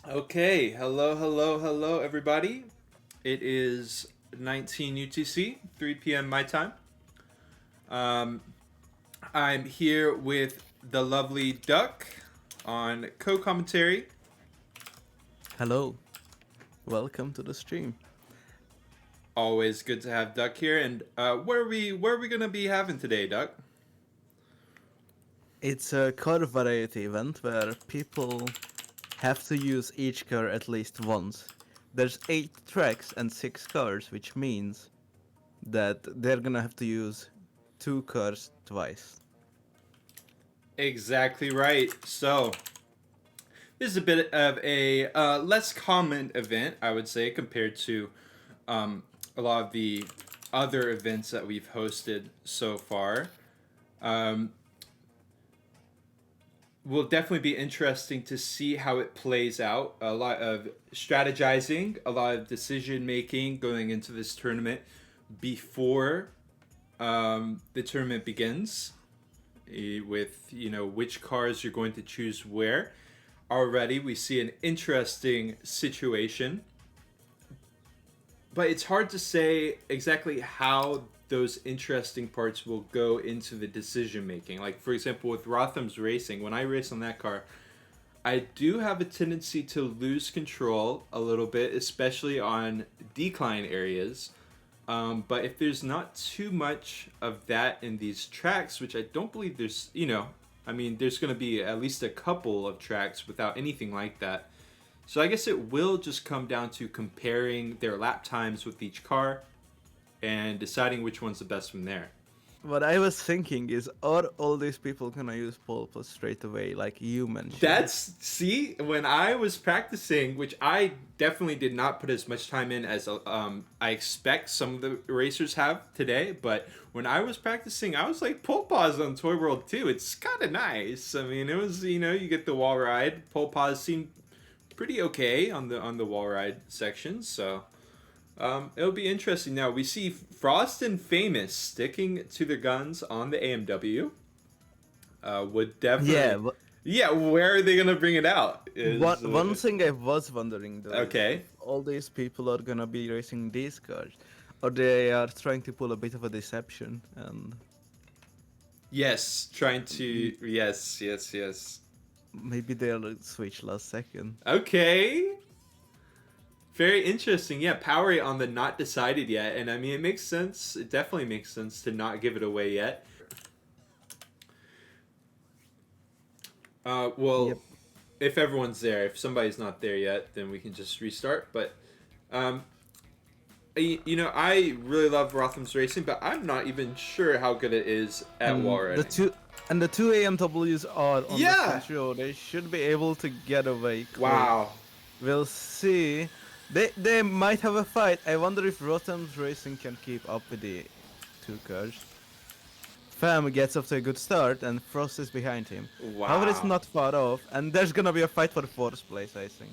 Okay, hello, everybody. It is 19 UTC, 3 p.m. my time. Um, I'm here with the lovely Duck on co-commentary. Hello, welcome to the stream. Always good to have Duck here. And where are we gonna be having today, Duck? It's a car variety event where people have to use each car at least once. There's 8 tracks and 6 cars, which means that they're gonna have to use 2 cars twice. Exactly right. So this is a bit of a less common event, I would say, compared to a lot of the other events that we've hosted so far. Um, will definitely be interesting to see how it plays out. A lot of strategizing, a lot of decision making going into this tournament before the tournament begins, with which cars you're going to choose where. Already, we see an interesting situation, but it's hard to say exactly how those interesting parts will go into the decision making. Like, for example, with Rotham's Racing, when I race on that car, I do have a tendency to lose control a little bit, especially on decline areas. But if there's not too much of that in these tracks, which I don't believe there's, there's going to be at least a couple of tracks without anything like that. So I guess it will just come down to comparing their lap times with each car and deciding which one's the best from there. What I was thinking is, are all these people gonna use pole position straight away, like you mentioned? See, when I was practicing, which I definitely did not put as much time in as I expect some of the racers have today, but when I was practicing, I was like, pole pause on Toy World 2. It's kind of nice. I mean, it was, you get the wall ride. Pole pause seemed pretty okay on the wall ride section, so it'll be interesting. Now we see Frost and Famous sticking to their guns on the AMW. Would definitely, Yeah, yeah. Where are they gonna bring it out? one thing I was wondering though is if Okay. all these people are gonna be racing these cars, or they are trying to pull a bit of a deception and Yes, trying to. Yes. maybe they'll switch last second. Okay. Very interesting. Yeah, power rate on the not decided yet, and I mean it makes sense. It definitely makes sense to not give it away yet. Well, Yep. if everyone's there, if somebody's not there yet, then we can just restart. But, um, I really love Rotham's Racing, but I'm not even sure how good it is at wall The riding. two AMWs are on the Yeah. front row. They should be able to get away quick. Wow. We'll see. They might have a fight. I wonder if Rotham's Racing can keep up with the 2 cars. Fam gets off to a good start and Frost is behind him. However, it's Wow. not far off, and there's gonna be a fight for 4th place, I think.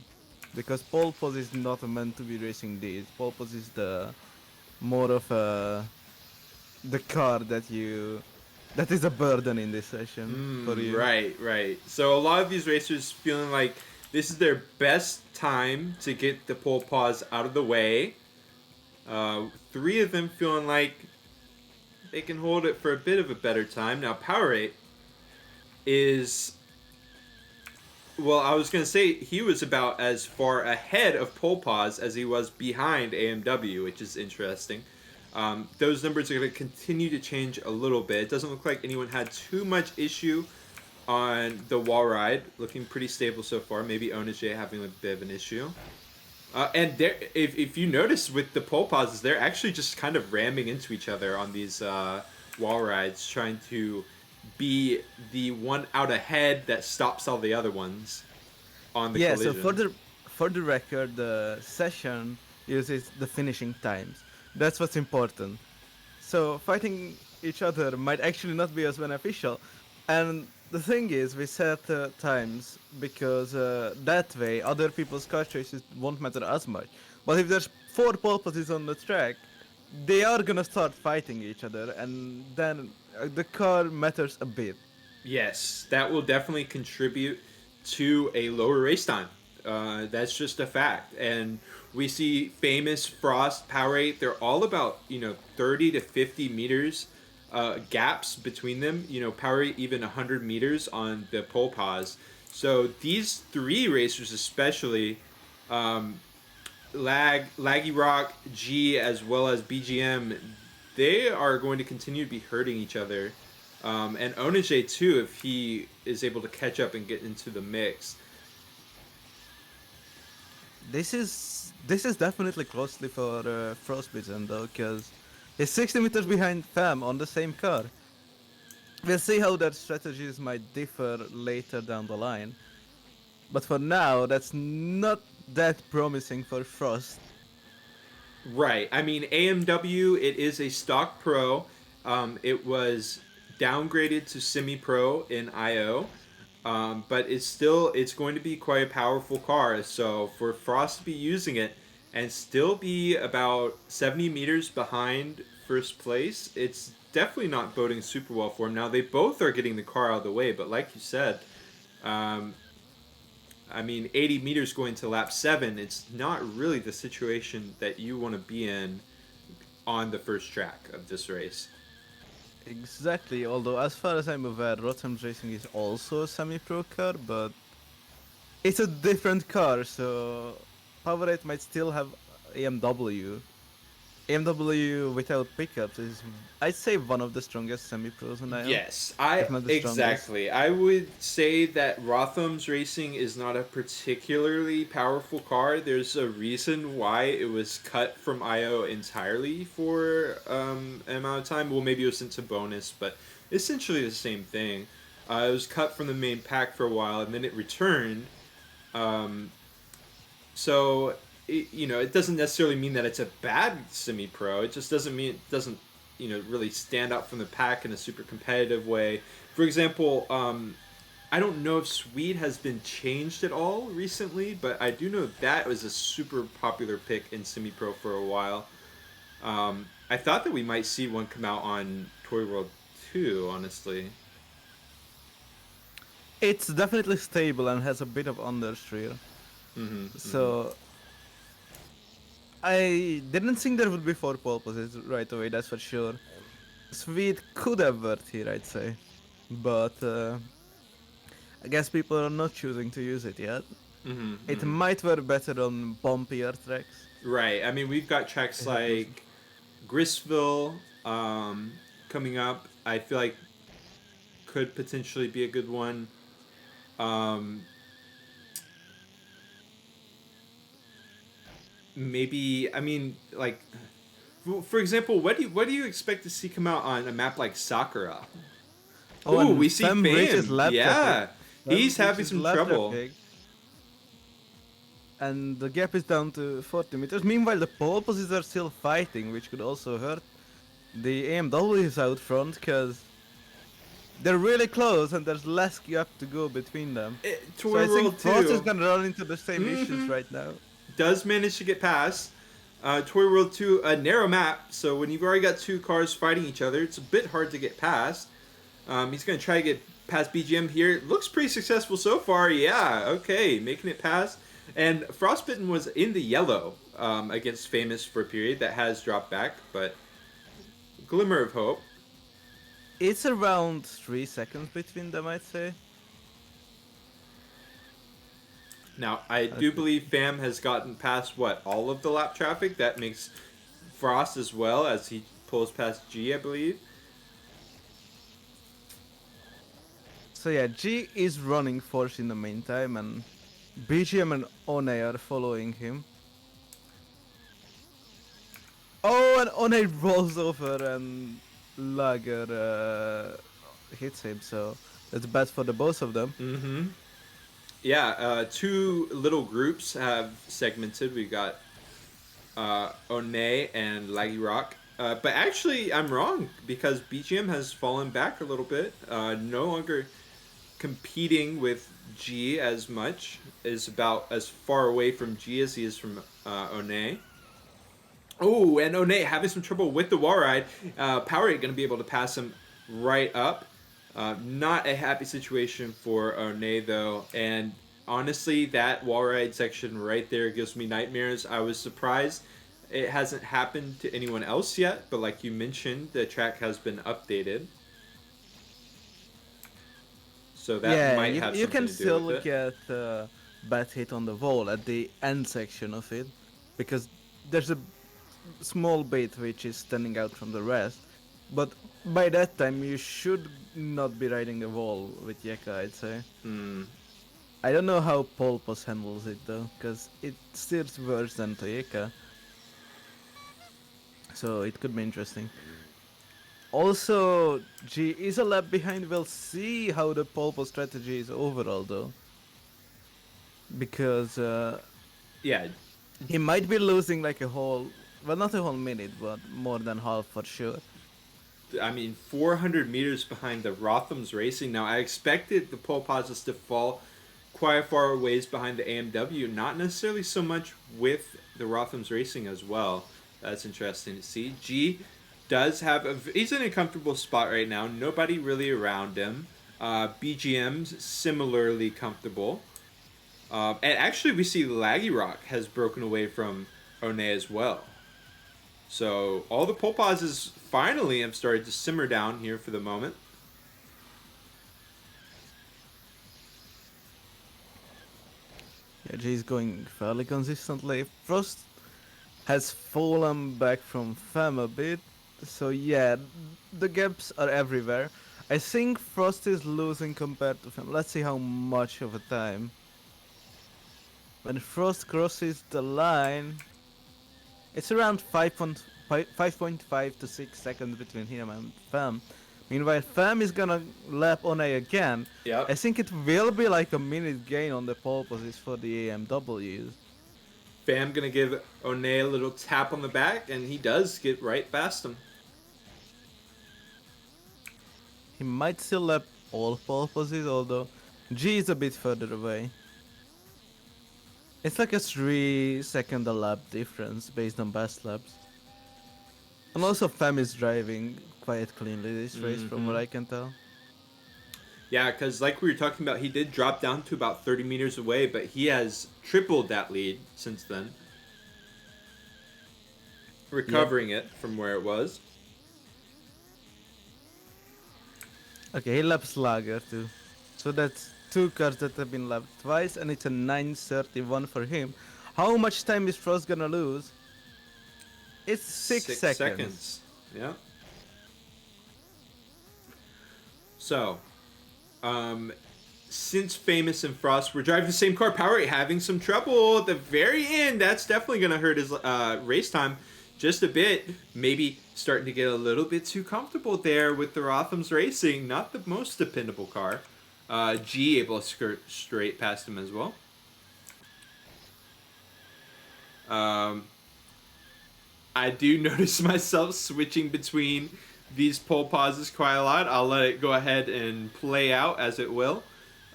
Because pole pose is not meant to be racing these. Pole pose is the more of the car that is a burden in this session for you. Right. So a lot of these racers feeling like this is their best time to get the pole pause out of the way. 3 of them feeling like they can hold it for a bit of a better time. Now, power rate is, well, I was going to say he was about as far ahead of pole pause as he was behind AMW, which is interesting. Those numbers are going to continue to change a little bit. It doesn't look like anyone had too much issue on the wall ride. Looking pretty stable so far. Maybe Onaj having a bit of an issue. And there, if you notice with the pole pauses, they're actually just kind of ramming into each other on these wall rides, trying to be the one out ahead that stops all the other ones on the Yeah, collision. so for the record, the session uses the finishing times. That's what's important. So fighting each other might actually not be as beneficial. And the thing is, we set times because that way other people's car choices won't matter as much. But if there's 4 pole on the track, they are gonna start fighting each other, and then the car matters a bit. Yes, that will definitely contribute to a lower race time. That's just a fact. And we see Famous, Frost, Powerade. They're all about 30 to 50 meters gaps between them. Powerade even 100 meters on the pole pause. So these three racers especially, Laggy Rock, G, as well as BGM, they are going to continue to be hurting each other. And Onage too, if he is able to catch up and get into the mix. This is definitely costly for Frostbitten though, because he's 60 meters behind Fam on the same car. We'll see how their strategies might differ later down the line. But for now, that's not that promising for Frost. Right. I mean, AMW, it is a stock pro. It was downgraded to semi-pro in IO. But it's going to be quite a powerful car. So for Frost to be using it and still be about 70 meters behind first place, it's definitely not boding super well for him. Now, they both are getting the car out of the way, but like you said, 80 meters going to lap 7, it's not really the situation that you want to be in on the first track of this race. Exactly, although as far as I'm aware, Rotham's Racing is also a semi-pro car, but it's a different car, so Powerade might still have AMW. AMW without pickups is, I'd say, one of the strongest semi-pros in IO. Yes, Strongest. I would say that Rotham's Racing is not a particularly powerful car. There's a reason why it was cut from IO entirely for an amount of time. Well, maybe it was sent to bonus, but essentially the same thing. It was cut from the main pack for a while, and then it returned. So it doesn't necessarily mean that it's a bad semi-pro. It just doesn't mean it doesn't, really stand out from the pack in a super competitive way. For example, I don't know if Swede has been changed at all recently, but I do know that was a super popular pick in semi-pro for a while. I thought that we might see one come out on Toy World 2, honestly. It's definitely stable and has a bit of understeer. So I didn't think there would be 4 pole positions right away, that's for sure. Swede could have worked here, I'd say. But I guess people are not choosing to use it yet. It might work better on bumpier tracks. Right. I mean, we've got tracks like Grisville coming up. I feel like could potentially be a good one. Maybe, I mean, like, for example, what do you expect to see come out on a map like Sakura? Oh, we see Fam. Yeah, he's having some trouble. And the gap is down to 40 meters. Meanwhile, the pole positions are still fighting, which could also hurt the AMWs out front, because they're really close and there's less gap to go between them. So I think Frost is going to run into the same issues right now. Does manage to get past. Toy World 2, a narrow map, so when you've already got 2 cars fighting each other, it's a bit hard to get past. He's going to try to get past BGM here. Looks pretty successful so far. Yeah, okay, making it past. And Frostbitten was in the yellow against Famous for a period. That has dropped back, but glimmer of hope. It's around 3 seconds between them, I'd say. Now, I do believe Fam has gotten past, all of the lap traffic. That makes Frost as well, as he pulls past G, I believe. So yeah, G is running force in the meantime, and BGM and One are following him. Oh, and One rolls over and Lager hits him, so that's bad for the both of them. Yeah, 2 little groups have segmented. We got One and Laggy Rock. But actually, I'm wrong, because BGM has fallen back a little bit. No longer competing with G as much. Is about as far away from G as he is from One. Oh, and One having some trouble with the wall ride. Powerade going to be able to pass him right up. Not a happy situation for One, though. And honestly, that wall ride section right there gives me nightmares. I was surprised it hasn't happened to anyone else yet, but like you mentioned, the track has been updated. So that Yeah, might you have you something can to do with still it. get bad hit on the wall at the end section of it, because there's a small bit which is standing out from the rest. But by that time, you should not be riding a wall with Yeka, I'd say. Hmm. I don't know how Polpos handles it though, because it steers worse than Toyeka, so it could be interesting. Also, G is a lap behind. We'll see how the Polpo strategy is overall though, because Yeah, he might be losing like a whole, well, not a whole minute, but more than half for sure. I mean, 400 meters behind the Rotham's Racing. Now, I expected the pole pauses to fall quite far ways behind the AMW, not necessarily so much with the Rotham's Racing as well. That's interesting to see. G does have he's in a comfortable spot right now. Nobody really around him. BGM's similarly comfortable. And actually, we see Laggy Rock has broken away from One as well. So all the pole pauses finally have started to simmer down here for the moment. Yeah, G is going fairly consistently. Frost has fallen back from Fam a bit, so yeah, the gaps are everywhere. I think Frost is losing compared to Fam. Let's see how much of a time. When Frost crosses the line, it's around 5.5 to 6 seconds between him and Fam. Meanwhile, Fam is gonna lap One again. Yep. I think it will be like a minute gain on the pole position for the AMWs. Fam gonna give One a little tap on the back, and he does get right past him. He might still lap all pole positions, although G is a bit further away. It's like a 3 second a lap difference based on best laps. And also Fam is driving quite cleanly this race from what I can tell. Yeah, because like we were talking about, he did drop down to about 30 meters away, but he has tripled that lead since then. Recovering it from where it was. Okay, he laps Lager too. So that's 2 cars that have been lapped twice, and it's a 9:31 for him. How much time is Frost gonna lose? It's 6 seconds. Yeah. So, since Famous and Frost were driving the same car, Power8 having some trouble at the very end. That's definitely going to hurt his race time just a bit. Maybe starting to get a little bit too comfortable there with the Rotham's Racing. Not the most dependable car. G able to skirt straight past him as well. I do notice myself switching between these pole pauses quite a lot. I'll let it go ahead and play out as it will.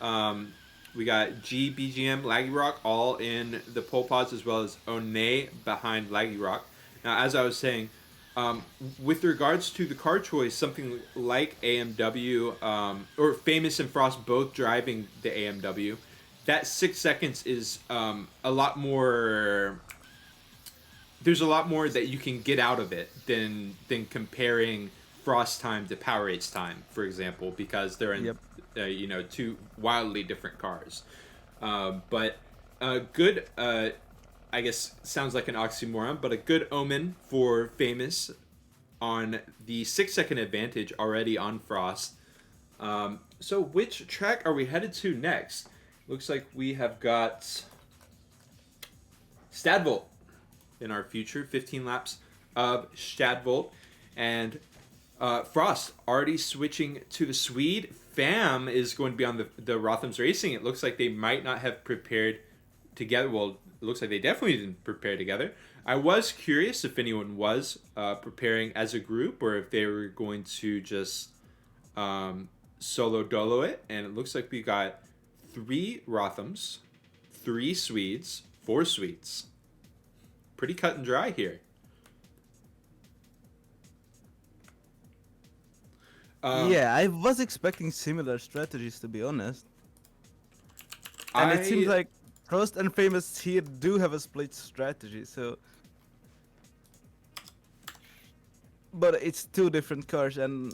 We got G, BGM, Laggy Rock all in the pole pause, as well as One behind Laggy Rock. Now, as I was saying, with regards to the car choice, something like AMW or Famous and Frost both driving the AMW, that 6 seconds is a lot more. There's a lot more that you can get out of it than comparing Frost time to Power8's time, for example, because they're in two wildly different cars. But a good, I guess, sounds like an oxymoron, but a good omen for Famous on the 6 second advantage already on Frost. So which track are we headed to next? Looks like we have got StadVolt in our future, 15 laps of StadVolt, and Frost already switching to the Swede. Fam is going to be on the Rotham's Racing. It looks like they might not have prepared together. Well, it looks like they definitely didn't prepare together. I was curious if anyone was preparing as a group or if they were going to just solo dolo it. And it looks like we got 3 Rothams, 3 Swedes, 4 Swedes. Pretty cut and dry here. Yeah, I was expecting similar strategies, to be honest. And it seems I like Frost and Famous here do have a split strategy, so. But it's two different cars, and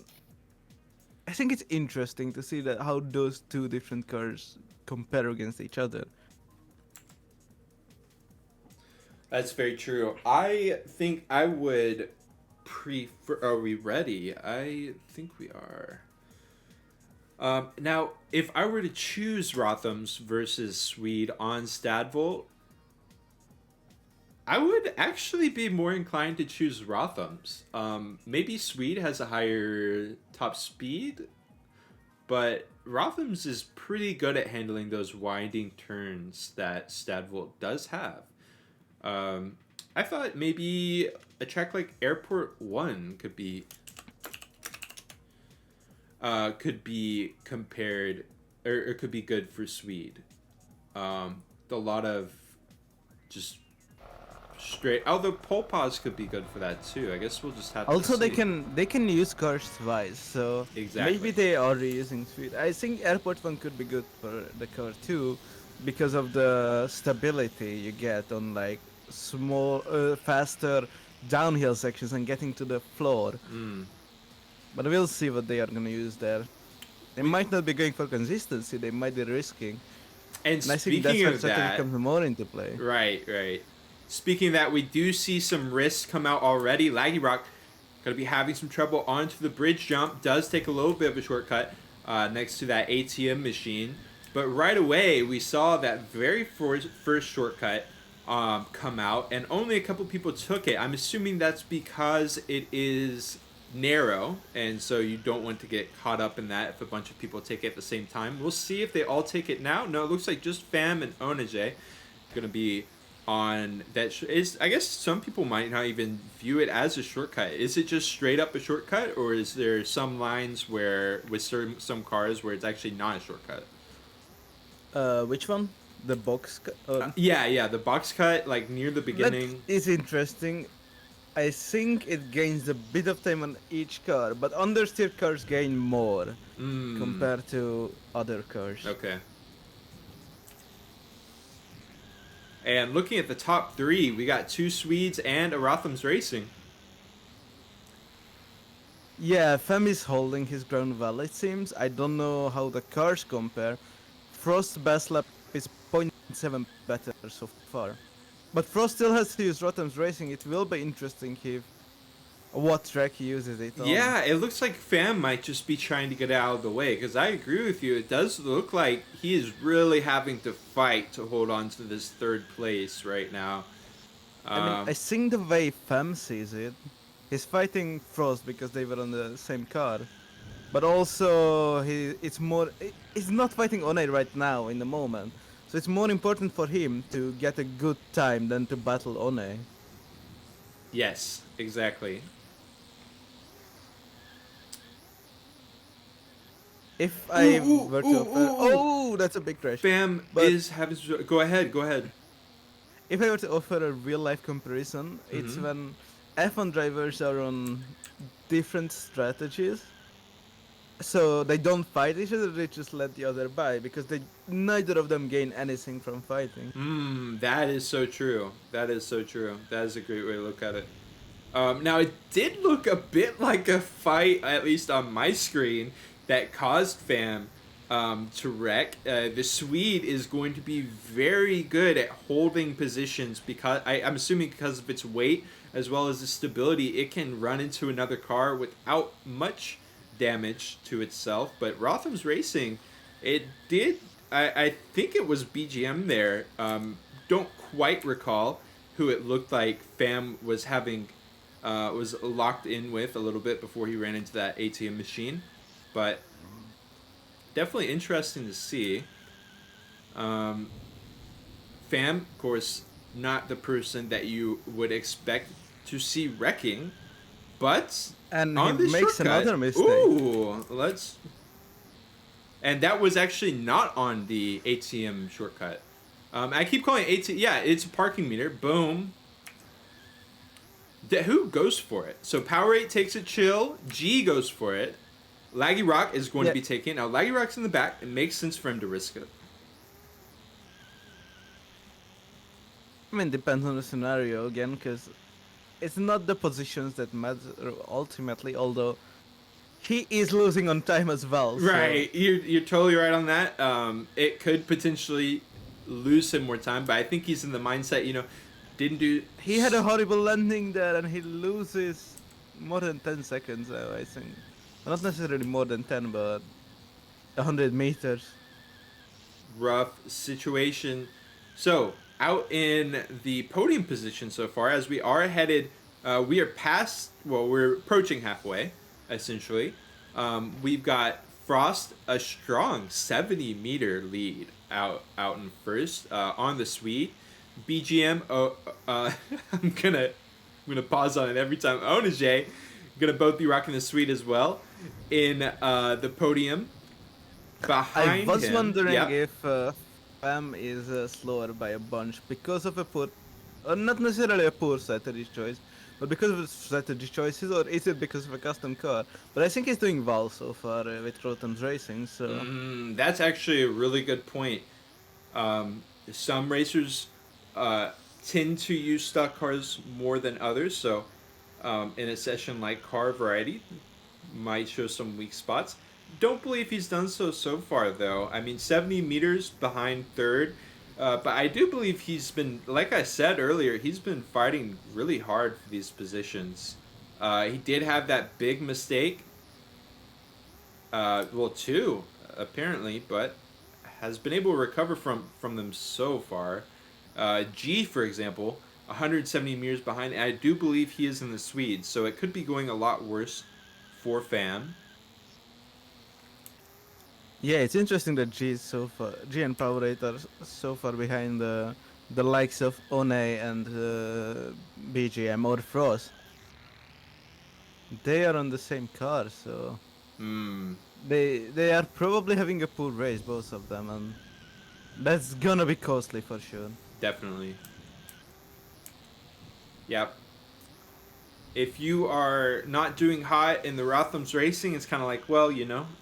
I think it's interesting to see that how those two different cars compare against each other. That's very true. I think I would prefer. Are we ready? I think we are. Now, if I were to choose Rothams versus Swede on StadVolt, I would actually be more inclined to choose Rothams. Maybe Swede has a higher top speed, but Rothams is pretty good at handling those winding turns that StadVolt does have. I thought maybe a track like Airport 1 could be compared, or could be good for Swede. A lot of just straight. Oh, the pole pause could be good for that too. I guess we'll just have Also, to see. they can use cars twice, so Exactly. maybe they are reusing Swede. I think Airport 1 could be good for the car too, because of the stability you get on like small, faster downhill sections and getting to the floor. But we'll see what they are gonna use there. They might not be going for consistency. They might be risking. And And I think that's speaking where of strategy that, comes more into play. right. Speaking of that, we do see some risks come out already. Laggy Rock going to be having some trouble onto the bridge jump. Does take a little bit of a shortcut next to that ATM machine. But right away, we saw that very first shortcut come out, and only a couple people took it. I'm assuming that's because it is narrow, and so you don't want to get caught up in that if a bunch of people take it at the same time. We'll see if they all take it now. No, it looks like just Fam and Onaje going to be on that. I guess some people might not even view it as a shortcut. Is it just straight up a shortcut, or is there some lines where with some cars where it's actually not a shortcut? Which one? The box. Yeah, the box cut like near the beginning. That is interesting. I think it gains a bit of time on each car, but understeer cars gain more compared to other cars. Okay. And looking at the top three, we got two Swedes and a Rotham's Racing. Yeah, Fem is holding his ground well, it seems. I don't know how the cars compare. Frost's best lap is 0.7 better so far. But Frost still has to use Rotham's Racing. It will be interesting if what track he uses it on. Yeah, it looks like Fam might just be trying to get out of the way, because I agree with you. It does look like he is really having to fight to hold on to this third place right now. I think the way Fem sees it, he's fighting Frost because they were on the same car. But also, he's not fighting One right now in the moment. So it's more important for him to get a good time than to battle One. Yes, exactly. If I were to oh, that's a big crash. Fam is having. Go ahead. If I were to offer a real life comparison, it's when F1 drivers are on different strategies. So they don't fight each other, they just let the other by, because neither of them gain anything from fighting. That is so true. That is a great way to look at it. Now, it did look a bit like a fight, at least on my screen, that caused Fam to wreck. The Swede is going to be very good at holding positions, because I'm assuming because of its weight as well as the stability, it can run into another car without much damage to itself. But Rotham's Racing, it did. I think it was BGM there. Don't quite recall who it looked like Fam was having was locked in with a little bit before he ran into that ATM machine, but definitely interesting to see. Fam, of course, not the person that you would expect to see wrecking, but And on he this makes shortcut, another mistake. Ooh, and that was actually not on the ATM shortcut. I keep calling it ATM. Yeah, it's a parking meter. Boom. Who goes for it? So Powerade takes it chill. G goes for it. Laggy Rock is going to be taking it. Now, Laggy Rock's in the back. It makes sense for him to risk it. I mean, depends on the scenario again, because it's not the positions that matter ultimately. Although he is losing on time as well, so Right, you're totally right on that. It could potentially lose him more time, but I think he's in the mindset, didn't do. he had a horrible landing there, and he loses more than 10 seconds. I think, not necessarily more than 10, but 100 meters. Rough situation. So, out in the podium position so far, as we are headed, we are past, well, we're approaching halfway, essentially. We've got Frost, a strong 70-meter lead out in first on the Swede. BGM, I'm gonna pause on it every time. Onaj, gonna both be rocking the Swede as well in the podium. I Behind was him, wondering yep. if Fam is slower by a bunch because of a poor, not necessarily a poor strategy choice, but because of strategy choices, or is it because of a custom car? But I think he's doing well so far with Rotom's racing, so That's actually a really good point. Some racers uh, tend to use stock cars more than others, so in a session like car variety, might show some weak spots. Don't believe he's done so far though. I mean, 70 meters behind third, but I do believe he's been, like I said earlier, he's been fighting really hard for these positions. He did have that big mistake. Well, two apparently, but has been able to recover from them so far. G, for example, 170 meters behind. And I do believe he is in the Swedes, so it could be going a lot worse for Fam. yeah, it's interesting that G and Powerade are so far behind the likes of One and BGM or Frost. They are on the same car, so Hmm, they are probably having a poor race, both of them, and that's gonna be costly for sure. definitely. Yep. If you are not doing hot in the Rotham's Racing, it's kind of like, well,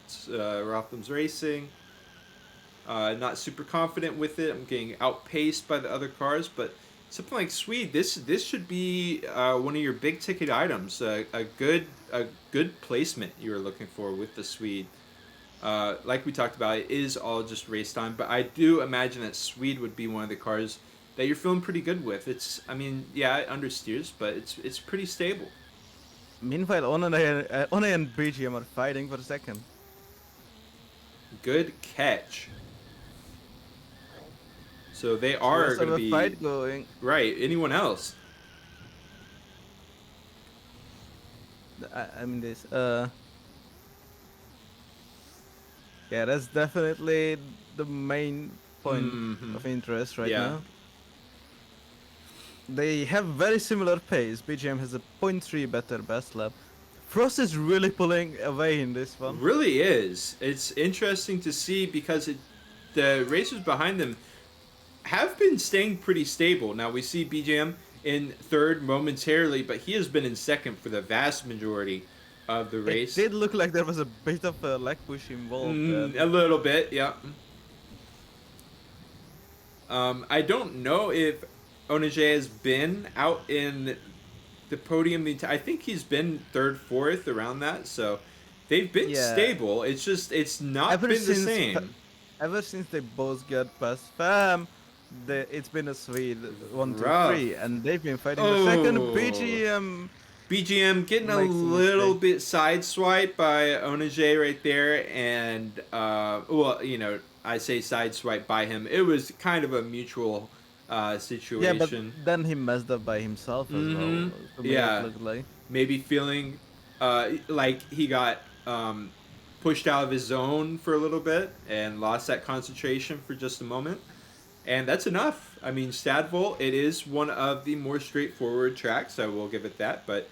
it's Rotham's Racing. Not super confident with it. I'm getting outpaced by the other cars, but something like Swede, this should be one of your big ticket items. A good placement you're looking for with the Swede. Like we talked about, it is all just race time, but I do imagine that Swede would be one of the cars that you're feeling pretty good with. I mean, yeah, it understeers, but it's pretty stable. Meanwhile, One and BGM are fighting for second. Good catch. So they So are there's going sort to of a be fight going. right. Anyone else? I mean this. Yeah, that's definitely the main point Hmm. of interest right Yeah. now. They have very similar pace. BGM has a point 0.3 better best lap. Frost is really pulling away in this one. Really is. It's interesting to see because the racers behind them have been staying pretty stable. Now we see BJM in third momentarily, but he has been in second for the vast majority of the It race. did look like there was a bit of a leg push involved there. A little bit, yeah. I don't know if Onage has been out in the podium I think he's been third, fourth around that. So they've been Yeah, stable. It's not ever been the since same. ever since they both got past Fam, it's been a sweet 1, 2, 3, Rough. and they've been fighting for second. Oh. BGM BGM getting a makes a little mistake. bit sideswiped by Onage right there, and well, I say sideswiped by him. It was kind of a mutual Yeah, but situation. then he messed up by himself as Mm-hmm. well. To me, it Yeah, looked like. maybe feeling like he got pushed out of his zone for a little bit and lost that concentration for just a moment. And that's enough. I mean, StadVolt, it is one of the more straightforward tracks, I will give it that. But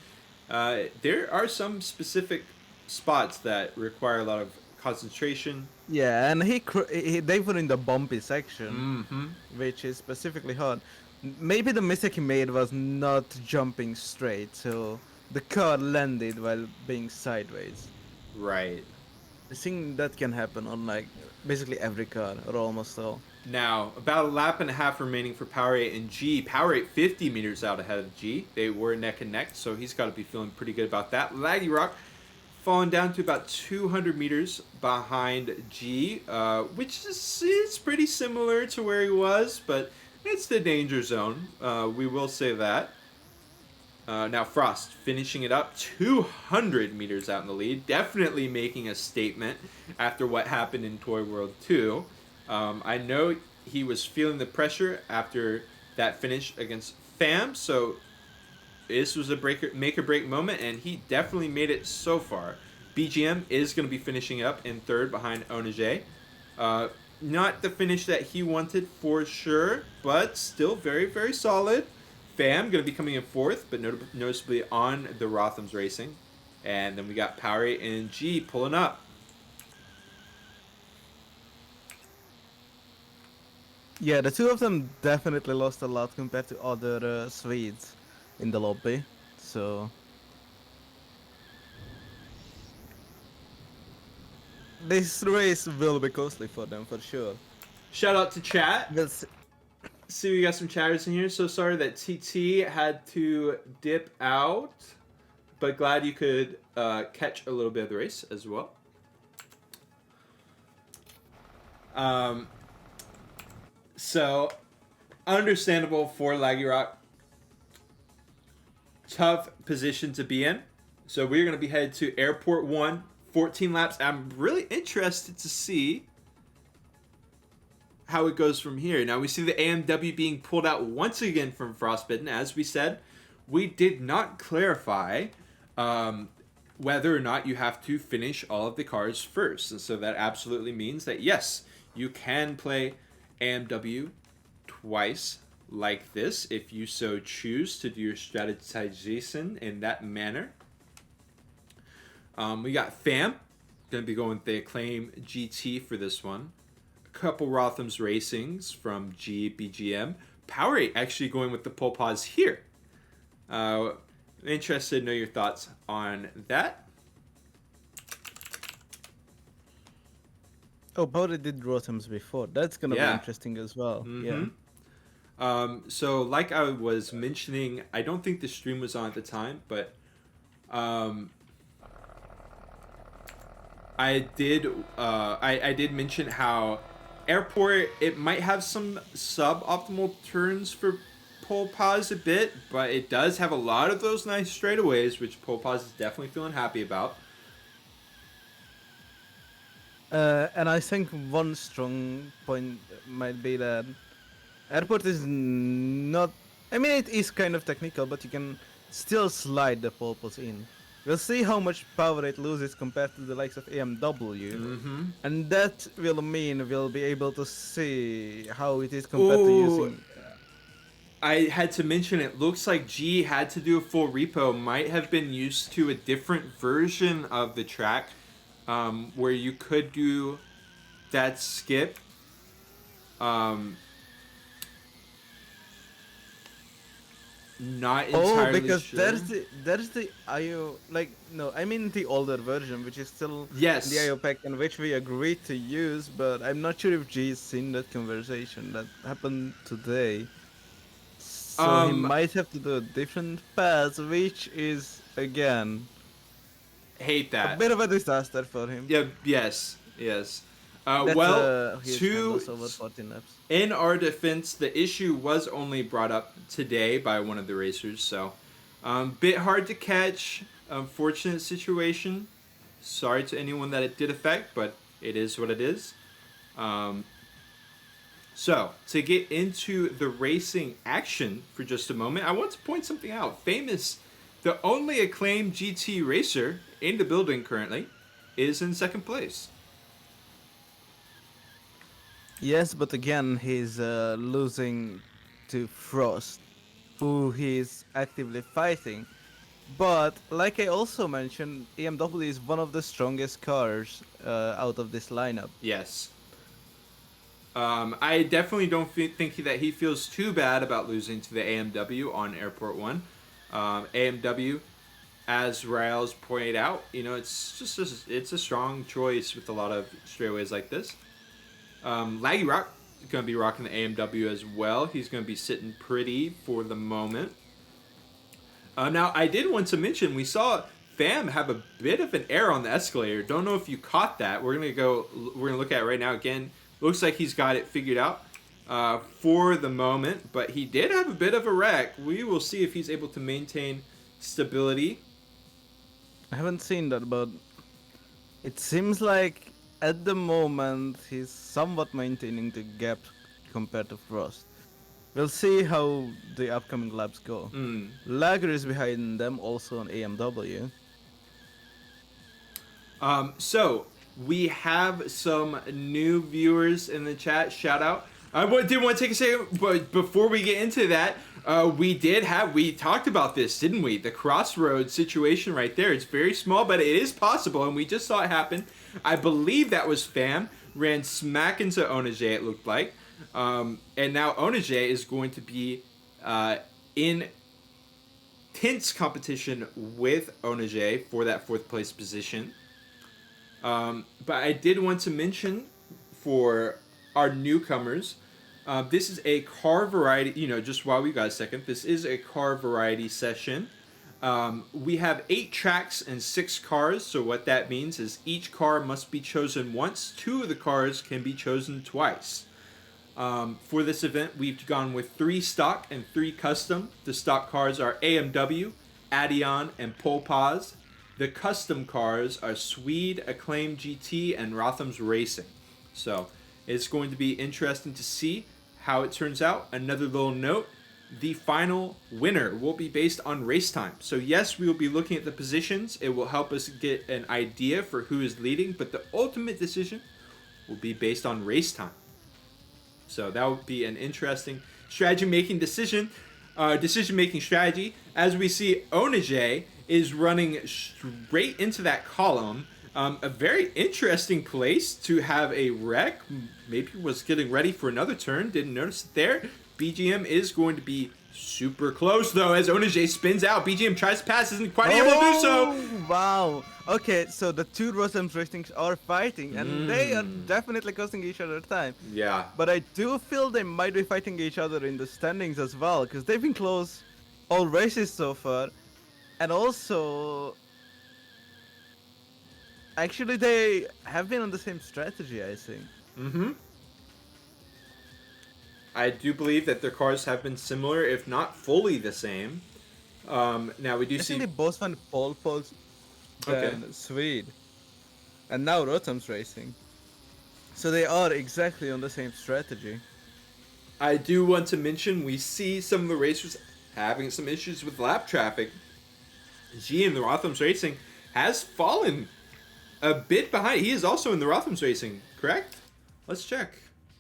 there are some specific spots that require a lot of concentration. Yeah, and they were in the bumpy section, Mm-hmm. which is specifically hard. Maybe the mistake he made was not jumping straight, so the car landed while being sideways. Right. I think that can happen on like basically every car, or almost all. Now, about a lap and a half remaining for Powerade and G. Powerade 50 meters out ahead of G. They were neck and neck, so he's got to be feeling pretty good about that. Laggy Rock falling down to about 200 meters behind G, which is pretty similar to where he was, but it's the danger zone. We will say that. Now Frost finishing it up 200 meters out in the lead, definitely making a statement after what happened in Toy World 2. I know he was feeling the pressure after that finish against Fam, so this was a make or break moment, and he definitely made it so far. BGM is going to be finishing up in third behind Onage. Not the finish that he wanted for sure, but still very, very solid. Fam going to be coming in fourth, but noticeably on the Rothams Racing. And then we got Powerade and G pulling up. Yeah, the two of them definitely lost a lot compared to other Swedes in the lobby. So this race will be costly for them for sure. Shout out to chat. We'll see. See, we got some chatters in here. So sorry that TT had to dip out, but glad you could catch a little bit of the race as well. So understandable for Laggy Rock. Tough position to be in. So we're going to be headed to Airport 1, 14 laps. I'm really interested to see how it goes from here. Now we see the AMW being pulled out once again from Frostbitten. As we said, we did not clarify whether or not you have to finish all of the cars first. And so that absolutely means that yes, you can play AMW twice like this if you so choose to do your strategization in that manner. We got Fam, going to be going with the Acclaim GT for this one. A couple Rothams Racings from BGM. Powerade actually going with the pole pause here. Interested to know your thoughts on that. Oh, Powerade did Rothams before. That's gonna be interesting as well. Mm-hmm. Yeah. So like I was mentioning, I don't think the stream was on at the time, but I did mention how Airport, it might have some suboptimal turns for pole pause a bit, but it does have a lot of those nice straightaways, which pole pause is definitely feeling happy about. And I think one strong point might be that Airport is not... I mean, it is kind of technical, but you can still slide the pole pause in. We'll see how much power it loses compared to the likes of AMW. Mm-hmm. And that will mean we'll be able to see how it is compared to using... I had to mention, it looks like G had to do a full repo, might have been used to a different version of the track, where you could do that skip. Not entirely because sure. there's the IO, like, no, I mean the older version, which is still Yes. the IO pack, and which we agreed to use, but I'm not sure if G's seen that conversation that happened today. So he might have to do a different path, which is, again, hate that. a bit of a disaster for him. Yeah, yes. That's Well, a huge canvas over 14 laps. in our defense, the issue was only brought up today by one of the racers, so bit hard to catch. Unfortunate situation. Sorry to anyone that it did affect, but it is what it is. So, to get into the racing action for just a moment, I want to point something out. Famous, the only acclaimed GT racer in the building currently, is in second place. Yes, but again, he's losing to Frost, who he's actively fighting. But, like I also mentioned, AMW is one of the strongest cars out of this lineup. Yes. I definitely don't think that he feels too bad about losing to the AMW on Airport 1. AMW, as Riles pointed out, you know, it's a strong choice with a lot of straightaways like this. Laggy Rock going to be rocking the AMW as well. He's going to be sitting pretty for the moment. Now, I did want to mention, we saw Fam have a bit of an error on the escalator. Don't know if you caught that. We're going to look at it right now again. Looks like he's got it figured out for the moment, but he did have a bit of a wreck. We will see if he's able to maintain stability. I haven't seen that, but it seems like at the moment he's somewhat maintaining the gap compared to Frost. We'll see how the upcoming laps go. Lager is behind them also on AMW. So we have some new viewers in the chat. Shout out. I did want to take a second, but before we get into that, we talked about this, didn't we? The crossroads situation right there. It's very small, but it is possible, and we just saw it happen. I believe that was Fam. Ran smack into Onage, it looked like. And now Onage is going to be in tense competition with Onage for that 4th place position. But I did want to mention for our newcomers, this is a car variety, just while we got a second, this is a car variety session. We have 8 tracks and 6 cars, so what that means is each car must be chosen once. 2 of the cars can be chosen twice. For this event, we've gone with 3 stock and 3 custom. The stock cars are AMW, Adion, and Polpaz. The custom cars are Swede, Acclaim GT, and Rotham's Racing. So it's going to be interesting to see how it turns out. Another little note, the final winner will be based on race time. So yes, we will be looking at the positions. It will help us get an idea for who is leading, but the ultimate decision will be based on race time. So that would be an interesting decision-making strategy. As we see, Onage is running straight into that column. A very interesting place to have a wreck. Maybe was getting ready for another turn. Didn't notice it there. BGM is going to be super close, though, as Onage spins out. BGM tries to pass, isn't quite able to do so. Wow. Okay, so the 2 Rotham's Racings are fighting, and they are definitely costing each other time. Yeah. But I do feel they might be fighting each other in the standings as well, because they've been close all races so far. And also, actually, they have been on the same strategy, I think. I do believe that their cars have been similar, if not fully the same. Now we do I see. think they both won pole poles than Swede. And now Rotham's Racing. So they are exactly on the same strategy. I do want to mention we see some of the racers having some issues with lap traffic. G in the Rotham's Racing has fallen a bit behind. He is also in the Rotham's Racing, correct? Let's check.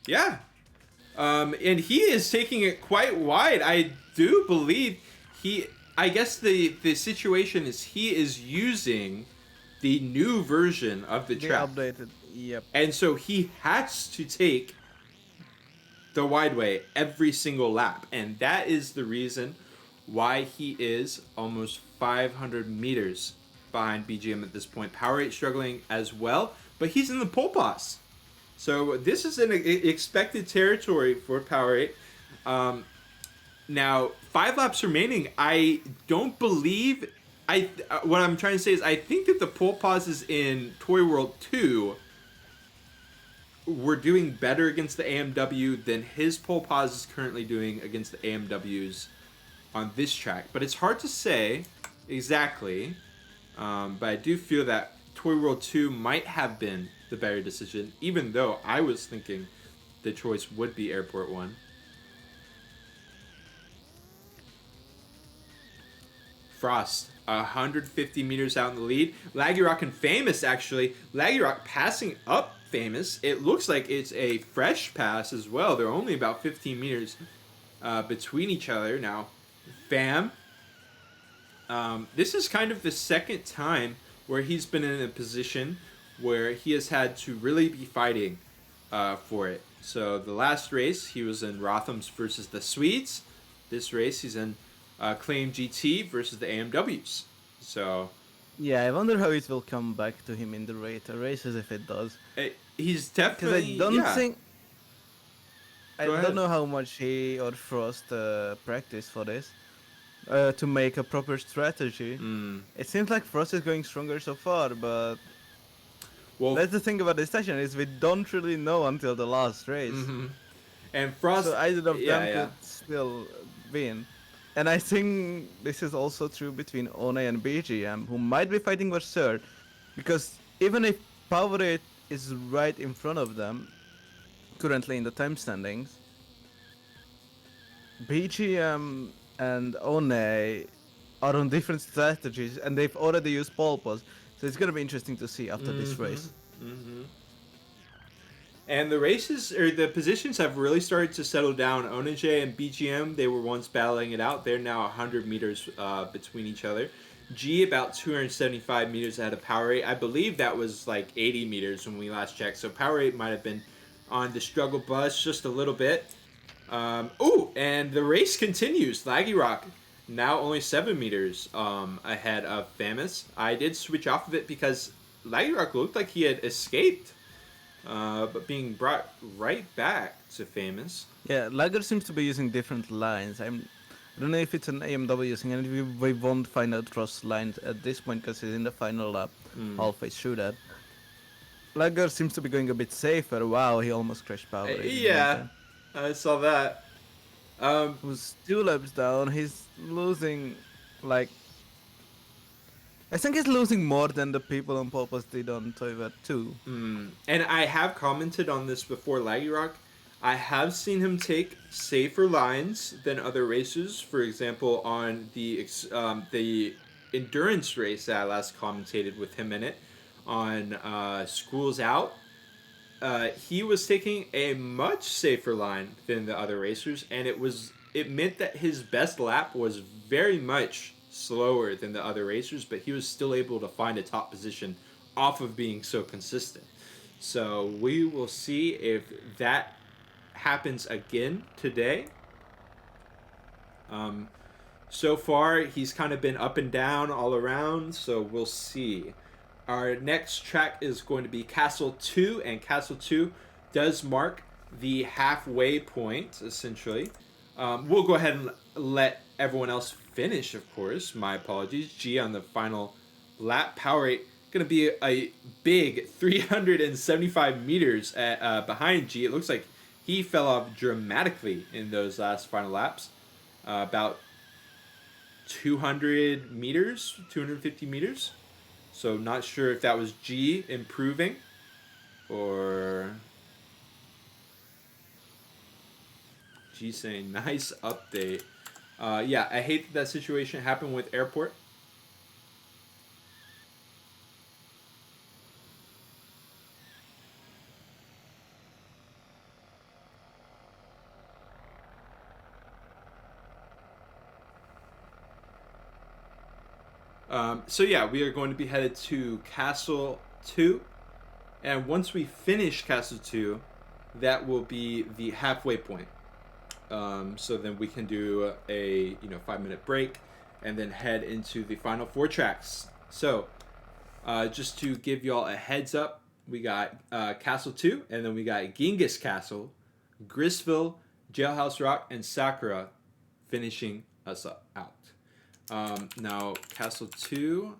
Yeah. And he is taking it quite wide. I do believe I guess the situation is he is using the new version of the track. Updated, yep. And so he has to take the wide way every single lap. And that is the reason why he is almost 500 meters behind BGM at this point. Powerade struggling as well, but he's in the pole pass. So this is an expected territory for Powerade. Now, 5 laps remaining. I don't believe... what I'm trying to say is I think that the pole pauses in Toy World 2 were doing better against the AMW than his pole pause is currently doing against the AMWs on this track. But it's hard to say exactly. But I do feel that Toy World 2 might have been the better decision, even though I was thinking the choice would be Airport 1. Frost, 150 meters out in the lead. Laggy Rock and Famous, actually. Laggy Rock passing up Famous. It looks like it's a fresh pass as well. They're only about 15 meters between each other. Now, Fam, this is kind of the second time where he's been in a position where he has had to really be fighting for it. So the last race, he was in Rotham's versus the Swedes. This race, he's in Claim GT versus the AMWs. So yeah, I wonder how it will come back to him in the races if it does. He's definitely... Because I don't think... I Go don't ahead. know how much he or Frost practice for this to make a proper strategy. Mm. It seems like Frost is going stronger so far, but Well, that's the thing about this session is we don't really know until the last race. mm-hmm. And So Frost, either of yeah, them yeah. could still win. And I think this is also true between One and BGM, who might be fighting for third, because even if Powerade is right in front of them, currently in the time standings, BGM and One are on different strategies, and they've already used pole pause, so it's gonna be interesting to see after this Mm-hmm. race. Mm-hmm. And the races or the positions have really started to settle down. Onaj and BGM, they were once battling it out. They're now 100 meters between each other. G about 275 meters ahead of Powerade. I believe that was like 80 meters when we last checked. So Powerade might have been on the struggle bus just a little bit. And the race continues. Laggy Rock now only 7 meters ahead of Famous. I did switch off of it because Laggy Rock looked like he had escaped, but being brought right back to Famous. Yeah, Lager seems to be using different lines. I don't know if it's an AMW using it. We won't find out Frost's lines at this point because he's in the final lap, halfway through that. Lager seems to be going a bit safer. Wow, he almost crashed Power. Yeah, I saw that. Who's 2 laps down? He's losing, like, I think he's losing more than the people on purpose did on Toivet 2. And I have commented on this before, Laggy Rock. I have seen him take safer lines than other racers. For example, on the endurance race that I last commentated with him in it, on Schools Out, he was taking a much safer line than the other racers, and it meant that his best lap was very much slower than the other racers, but he was still able to find a top position off of being so consistent. So we will see if that happens again today. So far, he's kind of been up and down all around, so we'll see. Our next track is going to be Castle 2, and Castle 2 does mark the halfway point, essentially. We'll go ahead and let everyone else finish, of course. My apologies. G on the final lap. Powerade going to be a big 375 meters behind G. It looks like he fell off dramatically in those last final laps. About 200 meters, 250 meters. So not sure if that was G improving or G saying nice update. Yeah, I hate that situation happened with Airport. So yeah, we are going to be headed to Castle 2. And once we finish Castle 2, that will be the halfway point. So then we can do a 5-minute break and then head into the final 4 tracks. So just to give y'all a heads up, we got Castle 2, and then we got Genghis Kastle, Grisville, Jailhouse Rock, and Sakura finishing us out. Now, Castle 2.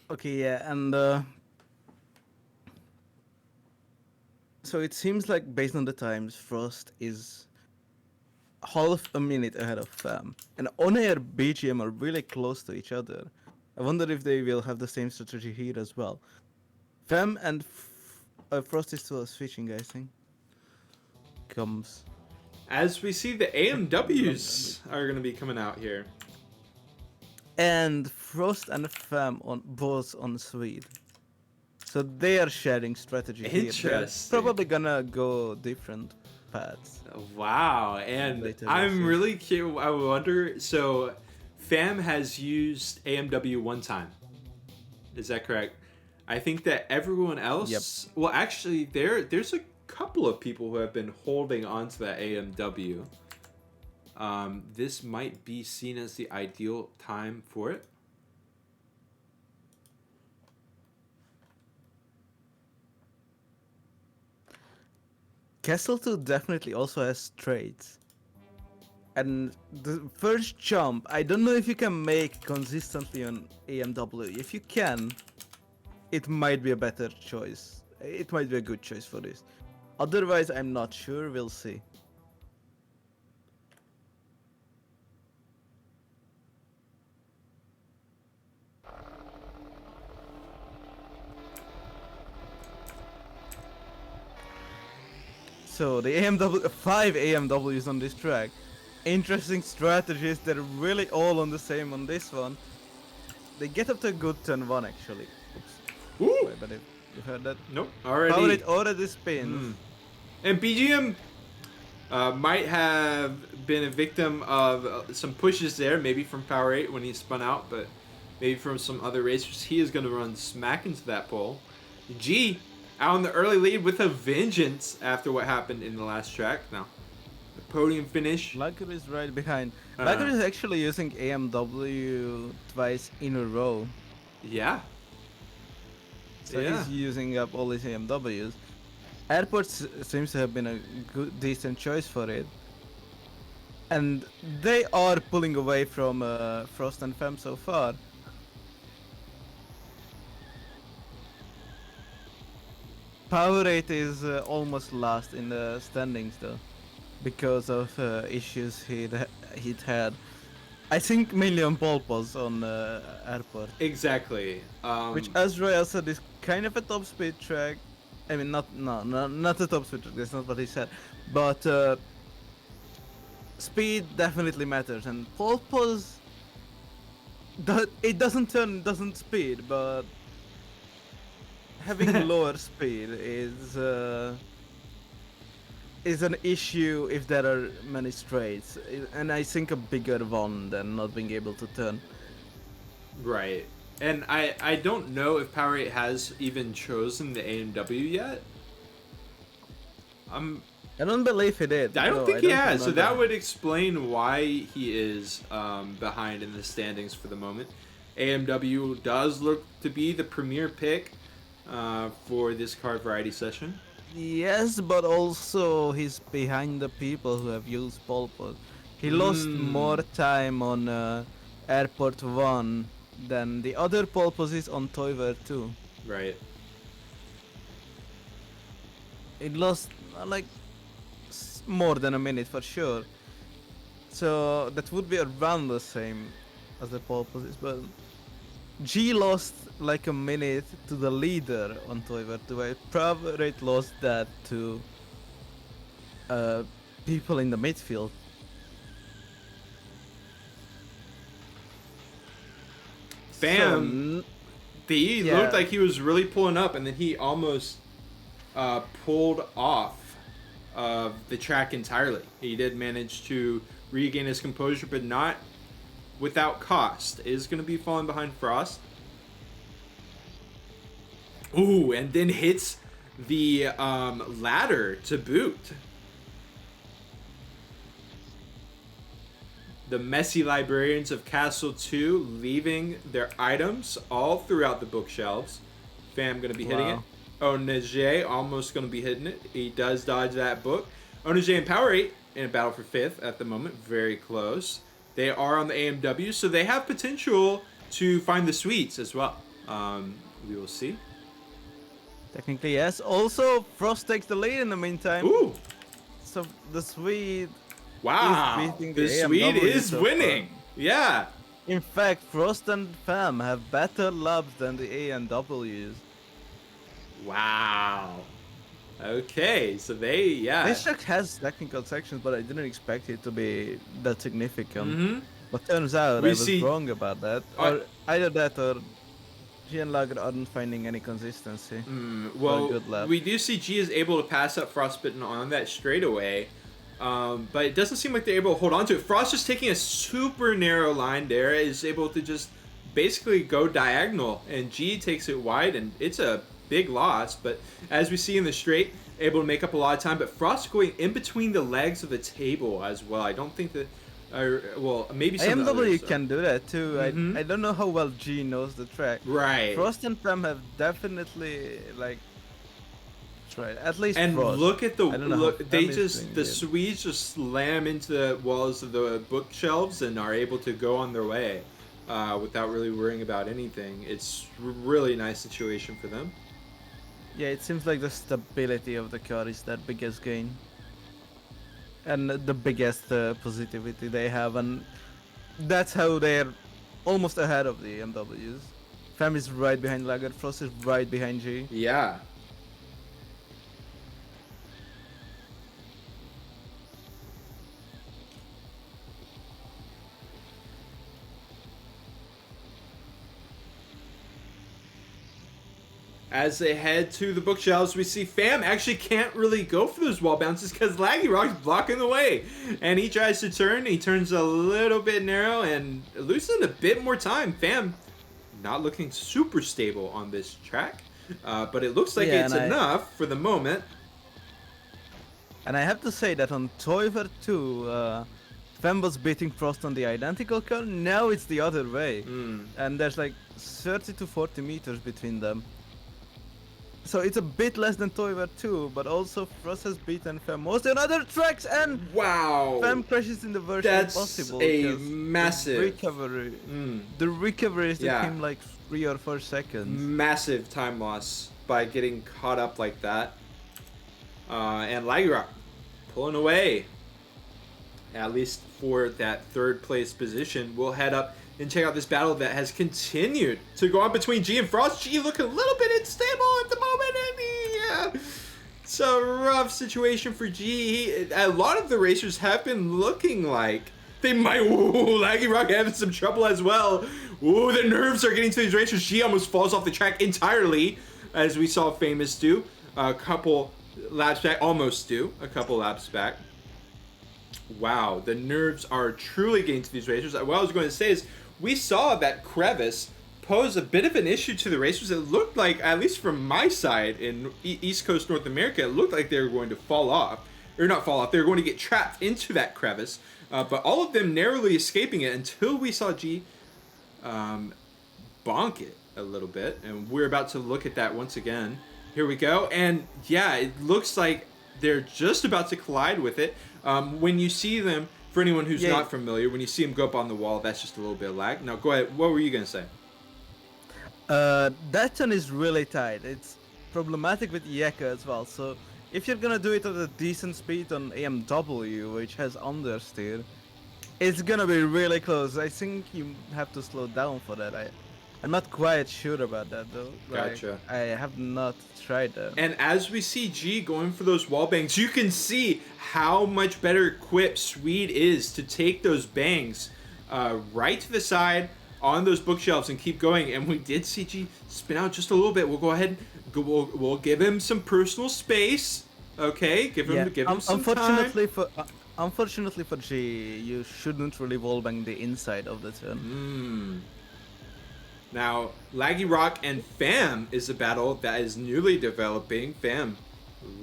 Okay, yeah, and so it seems like based on the times, Frost is half a minute ahead of Fam, and On-Air BGM are really close to each other. I wonder if they will have the same strategy here as well. Fam and Frost is still switching, I think. Comes. As we see, the AMWs are going to be coming out here. And Frost and Fam on both on Swede. So they are sharing strategy here. Interesting. They're probably gonna go different paths. Wow, and Later I'm races. really curious. I wonder. So, Fam has used AMW one time. Is that correct? I think that everyone else. Yep. Well, actually, there's a couple of people who have been holding on to that AMW. This might be seen as the ideal time for it. Castle 2 definitely also has traits. And the first jump, I don't know if you can make consistently on AMW. If you can, it might be a better choice. It might be a good choice for this. Otherwise, I'm not sure. We'll see. So the AMW, 5 AMWs on this track. Interesting strategies. They're really all on the same on this one. They get up to a good turn 1 actually. Oops. Ooh! Wait, but you heard that? Nope. Already. Power it already spins. And BGM might have been a victim of some pushes there, maybe from Power 8 when he spun out, but maybe from some other racers. He is going to run smack into that pole. G out in the early lead with a vengeance after what happened in the last track. Now, the podium finish. Lager is right behind. Lager is actually using AMW twice in a row. Yeah. So he's using up all his AMWs. Airport seems to have been a good, decent choice for it. And they are pulling away from Frost and Fem so far. Power 8 is almost last in the standings though, because of issues he'd had. I think mainly on pole pos on Airport. Exactly. Which, as Royal said, is kind of a top speed track. I mean, not a top speed track. That's not what he said. But speed definitely matters, and pole pos. It doesn't turn, doesn't speed, but having lower speed is an issue if there are many straights, and I think a bigger one than not being able to turn. Right. And I don't know if Power 8 has even chosen the AMW yet. I don't believe he did. I don't No, think I he don't has, so remember. that would explain why he is behind in the standings for the moment. AMW does look to be the premier pick for this card variety session. Yes, but also he's behind the people who have used pole pos. He lost more time on Airport 1 than the other pole poses on Toiver 2. Right. He lost like more than a minute for sure. So that would be around the same as the pole poses, but G lost like a minute to the leader on Toiver 2. I probably lost that to people in the midfield. Bam! He looked like he was really pulling up, and then he almost pulled off of the track entirely. He did manage to regain his composure, but not without cost. Is going to be falling behind Frost. Ooh, and then hits the ladder to boot. The messy librarians of Castle 2 leaving their items all throughout the bookshelves. Fam going to be hitting it. Onege almost going to be hitting it. He does dodge that book. Onege and Power 8 in a battle for 5th at the moment. Very close. They are on the AMW, so they have potential to find the sweets as well. We will see. Technically, yes. Also, Frost takes the lead in the meantime. Ooh. So the Swede Wow. is beating The the Swede AMW is so winning. far. Yeah. In fact, Frost and Fam have better labs than the AMWs. Wow. Okay, so This track has technical sections, but I didn't expect it to be that significant. But turns out I was wrong about that. Or either that or G and Lager aren't finding any consistency. Well, we do see G is able to pass up Frostbitten on that straightaway. But it doesn't seem like they're able to hold on to it. Frost just taking a super narrow line there, is able to just basically go diagonal, and G takes it wide, and it's a big loss. But as we see in the straight, able to make up a lot of time. But Frost going in between the legs of the table as well. I don't think that Well, maybe some of the AMW others. can do that too. Mhm. I don't know how well G knows the track. Right. Frost and Pam have definitely like tried. At least And Frost. look at the I don't know look. how They Pam is just doing the it. Swedes just slam into the walls of the bookshelves and are able to go on their way without really worrying about anything. It's really nice situation for them. Yeah, it seems like the stability of the car is their biggest gain. And the biggest positivity they have, and that's how they're almost ahead of the MWs. Fam is right behind Laggard, Frost is right behind G. Yeah. As they head to the bookshelves, we see Fam actually can't really go for those wall bounces because Laggy Rock's blocking the way. And he tries to turn. He turns a little bit narrow and losing a bit more time. Fam not looking super stable on this track. But it looks like it's enough for the moment. And I have to say that on Toiver 2, Fam was beating Frost on the identical car, now it's the other way. And there's like 30 to 40 meters between them. So it's a bit less than Toiver 2, but also Frost has beaten Fam mostly on other tracks, and wow, Fam crashes in the worst way possible. That's a massive recovery. The recovery took him like 3 or 4 seconds. Massive time loss by getting caught up like that. And Laggy Rock pulling away, at least for that third place position. We'll head up and check out this battle that has continued to go on between G and Frost. G looking a little bit unstable at the moment, and it's a rough situation for G. A lot of the racers have been looking like they might. Ooh, Laggy Rock having some trouble as well. Ooh, the nerves are getting to these racers. G almost falls off the track entirely, as we saw Famous do a couple laps back. Almost do a couple laps back. Wow, the nerves are truly getting to these racers. What I was going to say is, we saw that crevice pose a bit of an issue to the racers. It looked like, at least from my side in East Coast North America, it looked like they were going to fall off. Or not fall off, they were going to get trapped into that crevice. But all of them narrowly escaping it until we saw G bonk it a little bit. And we're about to look at that once again. Here we go. And yeah, it looks like they're just about to collide with it. When you see them, for anyone who's not familiar, when you see them go up on the wall, that's just a little bit of lag. Now, go ahead. What were you going to say? That one is really tight. It's problematic with Yeka as well. So if you're going to do it at a decent speed on AMW, which has understeer, it's going to be really close. I think you have to slow down for that. I'm not quite sure about that though. Gotcha. I have not tried that. And as we see G going for those wall bangs, you can see how much better equipped Swede is to take those bangs right to the side on those bookshelves and keep going. And we did see G spin out just a little bit. We'll go ahead. We'll give him some personal space. Okay, give him some time. Unfortunately for G, you shouldn't really wallbang the inside of the turn. Now, Laggy Rock and Fam is a battle that is newly developing. Fam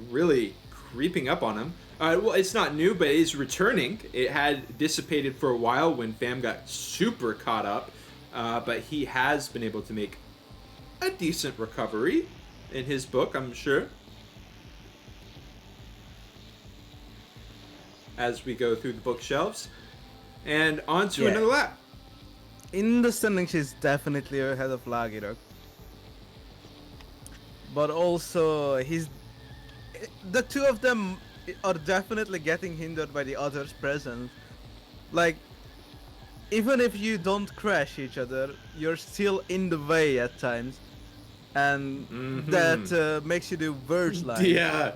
really creeping up on him. Well, it's not new, but it is returning. It had dissipated for a while when Fam got super caught up. But he has been able to make a decent recovery in his book, I'm sure. As we go through the bookshelves. And on to another lap. In the standings, she's definitely ahead of Lagirok. But also, the two of them are definitely getting hindered by the other's presence. Like, even if you don't crash each other, you're still in the way at times. And that makes you do verge line. Yeah.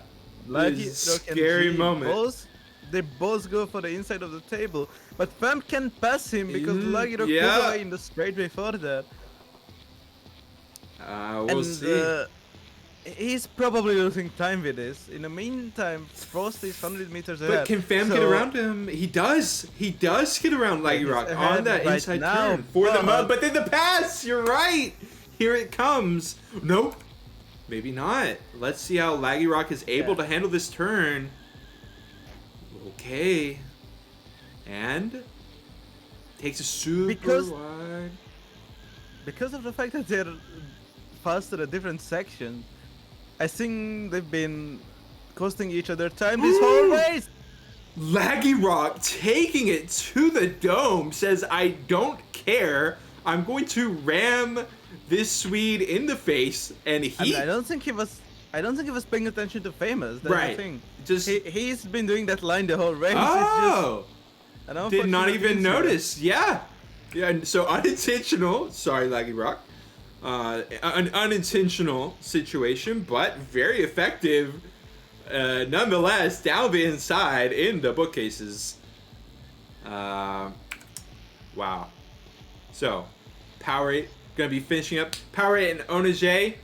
Lagirok and scary G moment. They both go for the inside of the table, but Fam can pass him because Lagirok put away in the straightaway for that. We'll see. He's probably losing time with this. In the meantime, Frost is 100 meters ahead. But can Fam get around him? He does. He does get around Laggy Rock on that inside turn for the mud. But then the pass. You're right. Here it comes. Nope. Maybe not. Let's see how Laggy Rock is able to handle this turn. Okay. And Takes a super Because- wide. Because of the fact that they're faster at different sections, I think they've been costing each other time this whole race. Laggy Rock taking it to the dome says, I don't care. I'm going to ram this Swede in the face, and he. I mean, I don't think he was paying attention to Famous. That's Right. the thing. Just He's been doing that line the whole race. oh, It's just an did not unfortunate even incident. notice. Yeah, and so unintentional. Sorry, Laggy Rock. An unintentional situation, but very effective. Nonetheless, down the inside in the bookcases. Wow. So, Powerade gonna be finishing up. Powerade and Onage,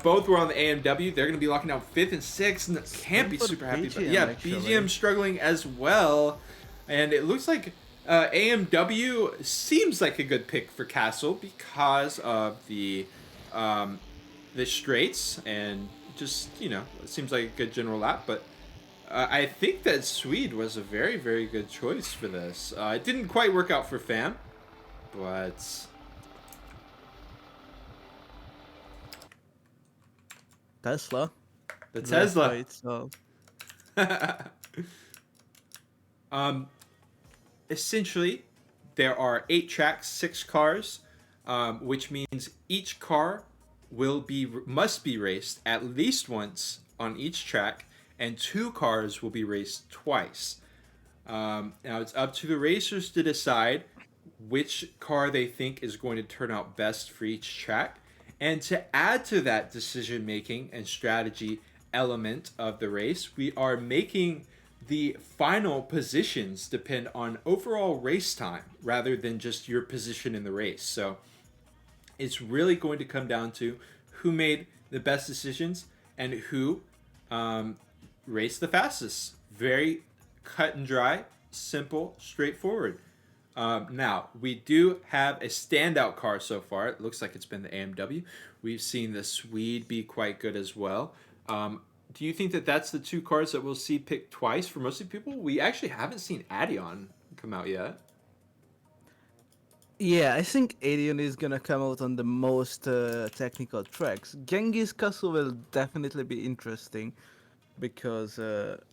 both were on the AMW. They're gonna be locking down 5th and 6th, and can't be for super happy. But BGM, yeah, actually. BGM struggling as well, and it looks like AMW seems like a good pick for Castle because of the straights and just, you know, it seems like a good general lap. But I think that Swede was a very, very good choice for this. It didn't quite work out for Fam, but Tesla. the That's Tesla. right, so Essentially, there are 8 tracks, 6 cars, which means each car must be raced at least once on each track, and 2 cars will be raced twice. Now it's up to the racers to decide which car they think is going to turn out best for each track, and to add to that decision making and strategy element of the race, we are making the final positions depend on overall race time rather than just your position in the race. So it's really going to come down to who made the best decisions and who raced the fastest. Very cut and dry, simple, straightforward. Now, we do have a standout car so far. It looks like it's been the AMW. We've seen the Swede be quite good as well. Do you think that that's the 2 cars that we'll see picked twice for most of the people? We actually haven't seen Adion come out yet. yeah, I think Adion is gonna come out on the most technical tracks. Genghis Kastle will definitely be interesting because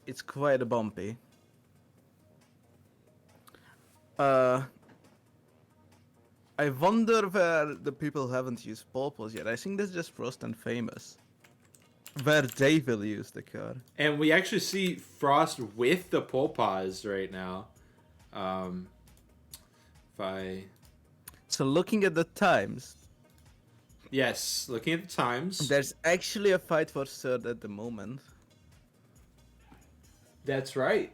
it's quite bumpy. I wonder where the people haven't used Polpos yet. I think that's just Frost and Famous. Where they will use the car. And we actually see Frost with the pole pause right now. So looking at the times, Yes, looking at the times. there's actually a fight for third at the moment. That's right.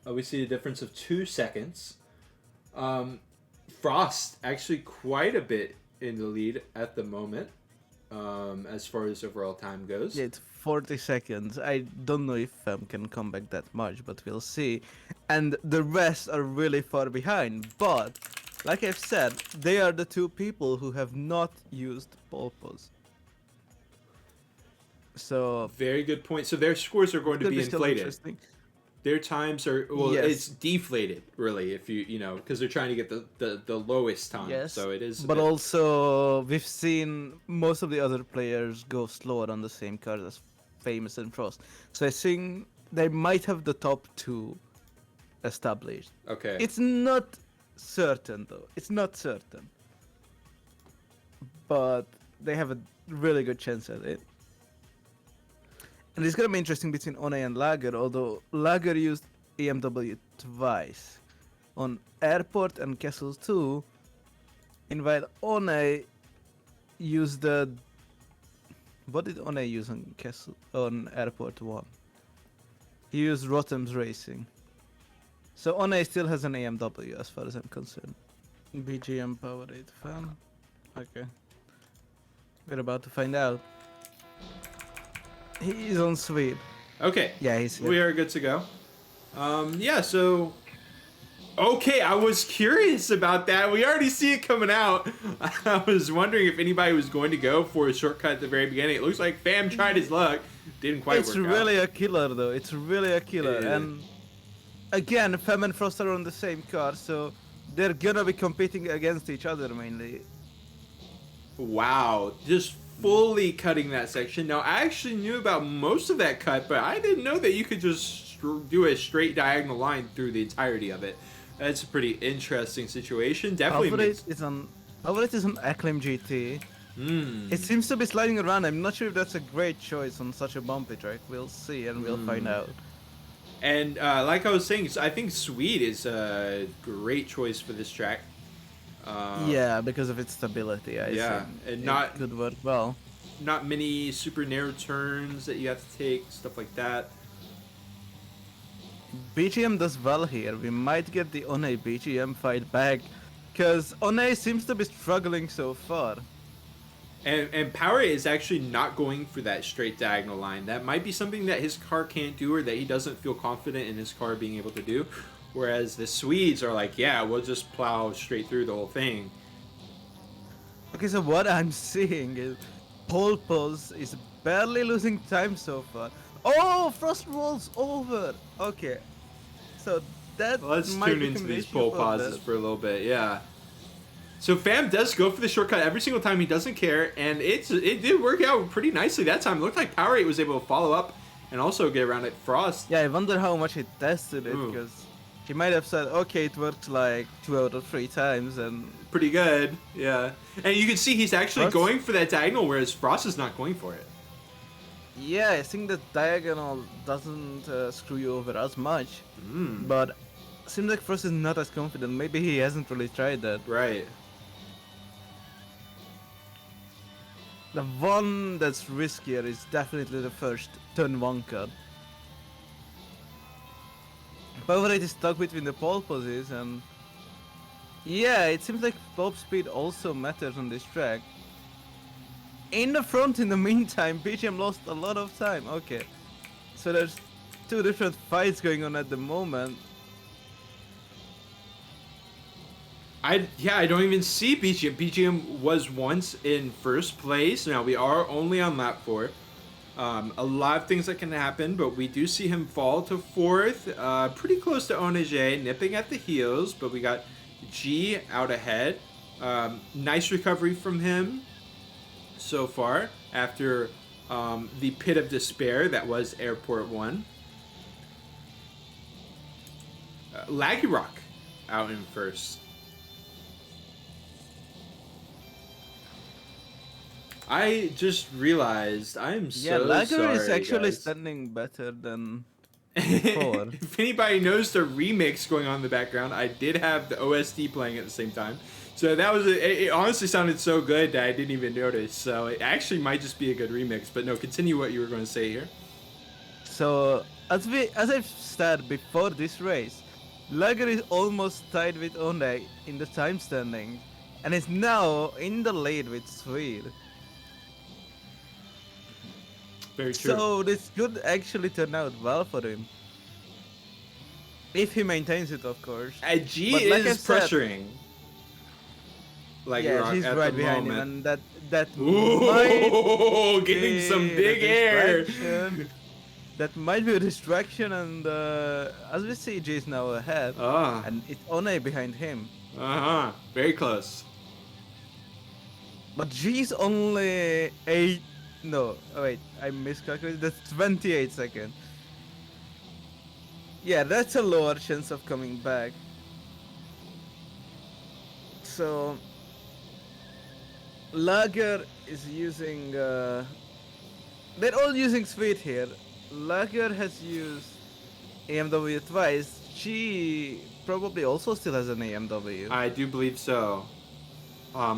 We see a difference of 2 seconds. Frost actually quite a bit in the lead at the moment, as far as overall time goes. Yeah, it's 40 seconds. I don't know if Fem can come back that much, but we'll see. And the rest are really far behind. But, like I've said, they are the 2 people who have not used Polpos. So, Very good point. So their scores are going to could be still inflated. interesting. Their times are, well, Yes. it's deflated, really, if you know, because they're trying to get the lowest time. Yes, So it is. but also we've seen most of the other players go slower on the same cars as Famous and Frost. So I think they might have the top 2 established. Okay. It's not certain though. It's not certain. But they have a really good chance at it. And it's gonna be interesting between One and Lager, although Lager used EMW twice. On Airport and Castle 2, and while One used the... What did One use on Airport 1? He used Rotham's Racing. So One still has an AMW as far as I'm concerned. BGM Powerade fan. Okay. We're about to find out. He's on Swede. Okay. Yeah, he's here. We are good to go. Yeah, so... Okay, I was curious about that. We already see it coming out. I was wondering if anybody was going to go for a shortcut at the very beginning. It looks like Fam tried his luck. Didn't quite It's work really out. a killer though. It's really a killer. Yeah. And again, Fem and Frost are on the same car, so they're gonna be competing against each other mainly. Wow, just fully cutting that section. Now, I actually knew about most of that cut, but I didn't know that you could just do a straight diagonal line through the entirety of it. That's a pretty interesting situation. Definitely makes... Favorite is on Acclaim GT. It seems to be sliding around. I'm not sure if that's a great choice on such a bumpy track. We'll see and we'll find out. And like I was saying, I think Swede is a great choice for this track. Yeah, because of its stability, I think. And it could work well. Not many super narrow turns that you have to take, stuff like that. BGM does well here. We might get the One BGM fight back, because One seems to be struggling so far. And Power is actually not going for that straight diagonal line. That might be something that his car can't do or that he doesn't feel confident in his car being able to do. Whereas the Swedes are like, yeah, we'll just plow straight through the whole thing. Okay, so what I'm seeing is Pole Pulse is barely losing time so far. Oh, Frost rolls over. Okay, so that Let's might tune into become these an pole issue pauses for a little bit, yeah. So Fam does go for the shortcut every single time. He doesn't care, and it did work out pretty nicely that time. It looked like Powerade was able to follow up and also get around it. Frost. Yeah, I wonder how much he tested it, because he might have said, okay, it worked like 2 out of 3 times, and... Pretty good, yeah. And you can see he's actually going for that diagonal, whereas Frost is not going for it. Yeah, I think the diagonal doesn't screw you over as much, but seems like Frost is not as confident. Maybe he hasn't really tried that. Right. The one that's riskier is definitely the first turn 1 cut. Powerade is stuck between the pole poses, and yeah, it seems like top speed also matters on this track. In the front, in the meantime, BGM lost a lot of time. Okay, so there's 2 different fights going on at the moment. I don't even see BGM. BGM was once in first place. Now we are only on lap 4. A lot of things that can happen, but we do see him fall to 4th. Pretty close to Onege, nipping at the heels, but we got G out ahead. Nice recovery from him so far after the pit of despair that was Airport 1. Laggy Rock out in first. I just realized I'm so Lager sorry, is actually guys. standing better than before. If anybody knows the remix going on in the background, I did have the OST playing at the same time. So that was it honestly sounded so good that I didn't even notice. So it actually might just be a good remix. But no, continue what you were going to say here. So as I've said before this race, Lager is almost tied with One in the time standing, and is now in the lead with Swede. Very true. So this could actually turn out well for him. If he maintains it, of course. G But like is I said, pressuring. Like yeah, he's at right the behind moment. him, and that Ooh, might getting be some a big air. distraction. That might be a distraction, and as we see, G is now ahead, and it's One behind him. Very close. But G's only 8. No, wait, I miscalculated. That's 28 seconds. Yeah, that's a lower chance of coming back. So, Lager is using. They're all using Sweet here. Lager has used AMW twice. G probably also still has an AMW. I do believe so.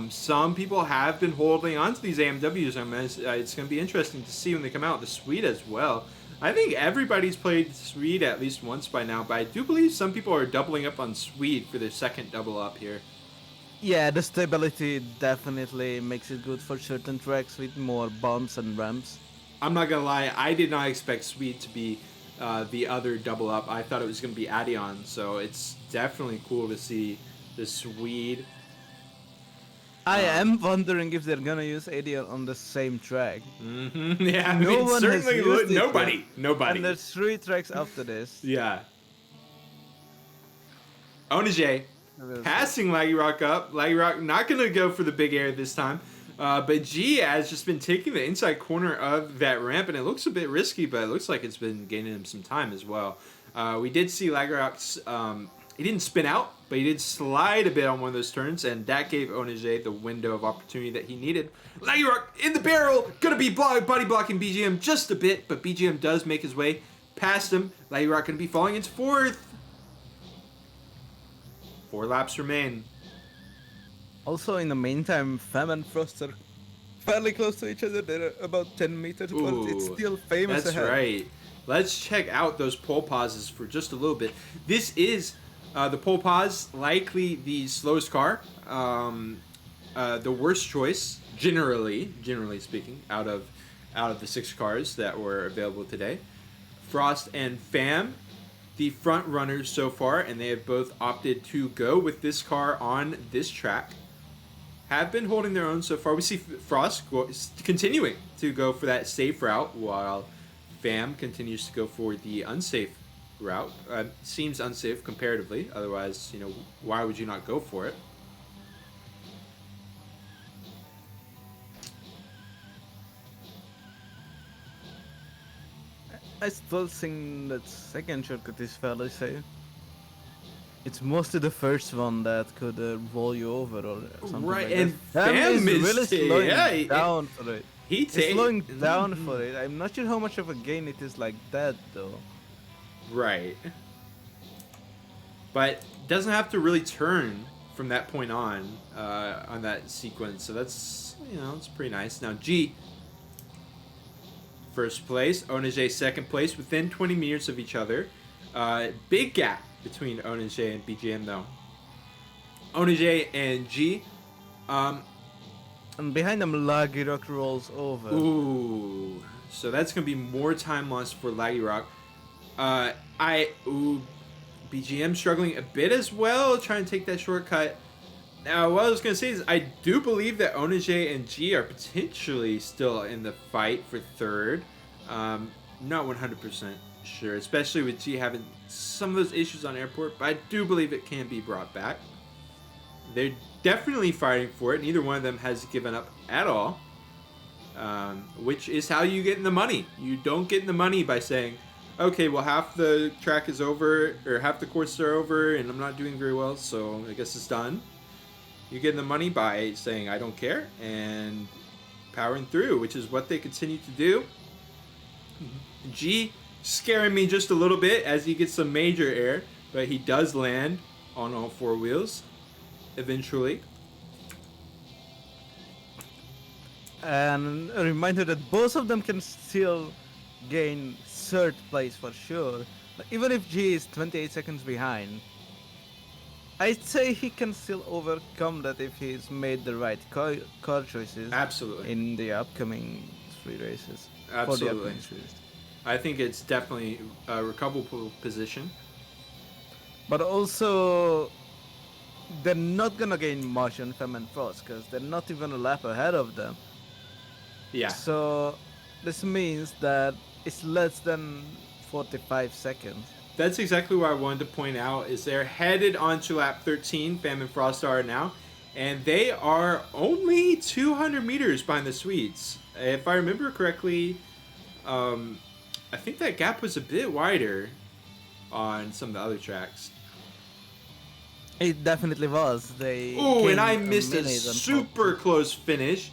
Some people have been holding on to these AMWs. It's going to be interesting to see when they come out. The Swede as well. I think everybody's played Swede at least once by now, but I do believe some people are doubling up on Swede for their second double up here. Yeah, the stability definitely makes it good for certain tracks with more bumps and ramps. I'm not going to lie, I did not expect Swede to be the other double up. I thought it was going to be Adion, so it's definitely cool to see the Swede. I am wondering if they're gonna use Adion on the same track. Yeah, I mean, one has certainly used it nobody. And there's 3 tracks after this. Yeah. Onege passing Laggy Rock up. Laggy Rock not going to go for the big air this time. But G has just been taking the inside corner of that ramp, and it looks a bit risky, but it looks like it's been gaining him some time as well. We did see Laggy Rock's... he didn't spin out, but he did slide a bit on one of those turns, and that gave Onage the window of opportunity that he needed. Laggy Rock in the barrel, gonna be body blocking BGM just a bit, but BGM does make his way past him. Laggy Rock gonna be falling into fourth. 4 laps remain. Also, in the meantime, Fam and Frost are fairly close to each other. They're about 10 meters apart. It's still famous That's ahead. right. Let's check out those pole pauses for just a little bit. This is the pole pause, likely the slowest car. The worst choice, generally speaking, out of the 6 cars that were available today. Frost and Fam, the front runners so far, and they have both opted to go with this car on this track. Have been holding their own so far. We see Frost continuing to go for that safe route, while Fam continues to go for the unsafe route. Seems unsafe comparatively. Otherwise, why would you not go for it? I still think that second shortcut is fairly safe. It's mostly the first one that could roll you over or something Right, like and that. Fam is really slowing yeah, down for it. He's slowing down for it. I'm not sure how much of a gain it is like that though. Right. But doesn't have to really turn from that point on that sequence. So that's, it's pretty nice. Now G, first place. Onage second place, within 20 meters of each other. Big gap between Onage and BGM though. Onage and G. And behind them, Laggy Rock rolls over. Ooh. So that's going to be more time lost for Laggy Rock. BGM struggling a bit as well, trying to take that shortcut. Now, what I was going to say is I do believe that Onage and G are potentially still in the fight for third. Not 100% sure, especially with G having some of those issues on airport, but I do believe it can be brought back. They're definitely fighting for it. Neither one of them has given up at all, which is how you get in the money. You don't get in the money by saying, okay, well, half the track is over, or half the courses are over, and I'm not doing very well, so I guess it's done. You get in the money by saying, I don't care, and powering through, which is what they continue to do. G scaring me just a little bit as he gets some major air, but he does land on all 4 wheels eventually. And a reminder that both of them can still gain third place for sure. Even if G is 28 seconds behind, I'd say he can still overcome that if he's made the right car choices. Absolutely. In the upcoming 3 races. Absolutely. For the upcoming 3 races. I think it's definitely a recoverable position. But also, they're not gonna gain much on Fem and Frost because they're not even a lap ahead of them. Yeah. So this means that it's less than 45 seconds. That's exactly what I wanted to point out, is they're headed onto lap 13, Fam and Frost are now, and they are only 200 meters behind the Swedes. If I remember correctly, I think that gap was a bit wider on some of the other tracks. It definitely was. Oh, and I missed a super close finish.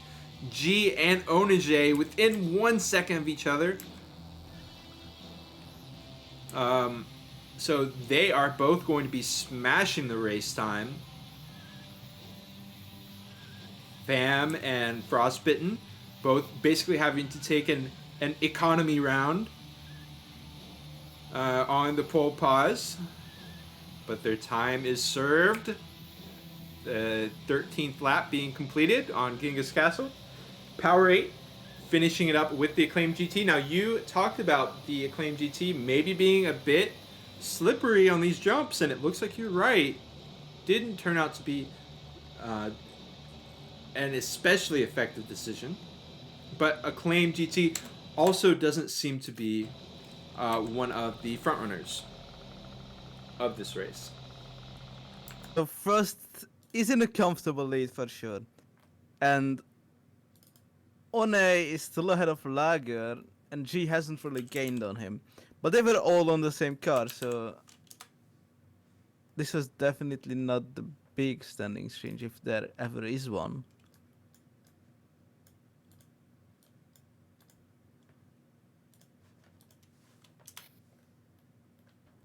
G and Onage within 1 second of each other. So they are both going to be smashing the race time. Fam and Frostbitten both basically having to take an economy round on the pole pause. But their time is served. The 13th lap being completed on Genghis Kastle. Power 8 finishing it up with the Acclaim GT. Now, you talked about the Acclaim GT maybe being a bit slippery on these jumps, and it looks like you're right. Didn't turn out to be an especially effective decision. But Acclaim GT also doesn't seem to be one of the frontrunners of this race. So Frost is in a comfortable lead for sure, and One is still ahead of Lager, and G hasn't really gained on him. But they were all on the same car, so this was definitely not the big standing change, if there ever is one.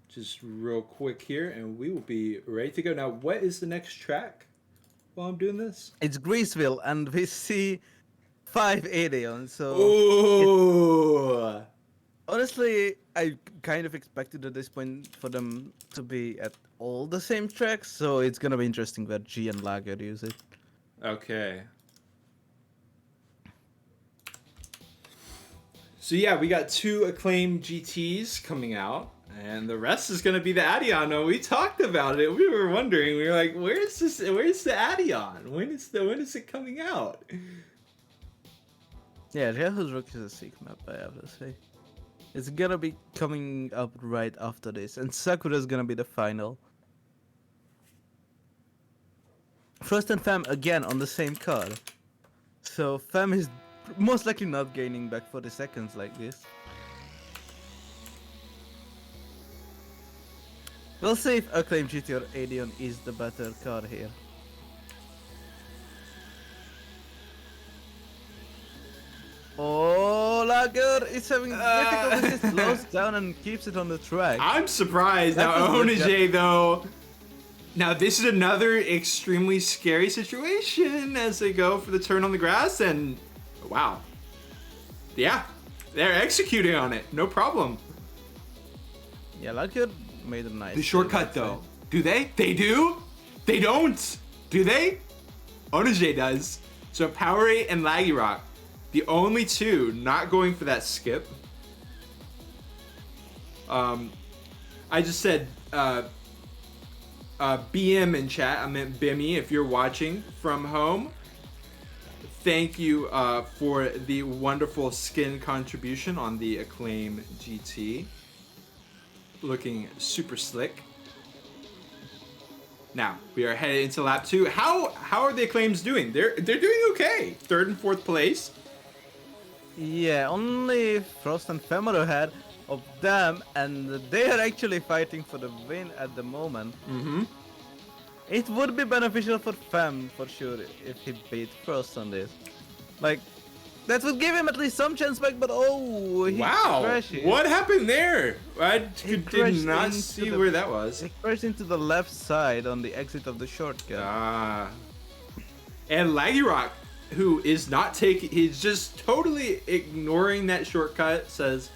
Just real quick here, and we will be ready to go. Now, what is the next track while I'm doing this? It's Grisville, and we see 5 Aedeons, so... Ooh! Honestly, I kind of expected at this point for them to be at all the same tracks, so it's gonna be interesting where G and Lager use it. Okay. So yeah, we got 2 acclaimed GTs coming out, and the rest is gonna be the Addion. Now, we talked about it. We were wondering. We were like, "Where's this? Where's the Addion? When is it coming out?" Yeah, Jailhouse Rock is a sick map, I have to say. It's gonna be coming up right after this, and Sakura is gonna be the final. Frost and Fam again on the same car. So Fam is most likely not gaining back 40 seconds like this. We'll see if Acclaim GT or Aedeon is the better car here. Oh, Lager is having difficulty. He slows down and keeps it on the track. I'm surprised. That Now, was good, Onij, though. Now, this is another extremely scary situation as they go for the turn on the grass, and wow. Yeah, they're executing on it. No problem. Yeah, Lager made a nice. The shortcut, though. Do they? They do? They don't. Do they? Onij does. So, Powerade and Laggy Rock. The only 2 not going for that skip. I just said BM in chat. I meant Bimmy. If you're watching from home, thank you for the wonderful skin contribution on the Acclaim GT. Looking super slick. Now we are headed into lap 2. How are the Acclaims doing? They're doing okay. 3rd and 4th place. Yeah, only Frost and Fem are ahead of them, and they are actually fighting for the win at the moment. Mm-hmm. It would be beneficial for Fem for sure if he beat Frost on this. Like, that would give him at least some chance back, but oh, he crashes. What happened there? I did not into see the- where that was. He crashed into the left side on the exit of the shortcut. Ah. And Laggy Rock, who is not taking, he's just totally ignoring that shortcut, says,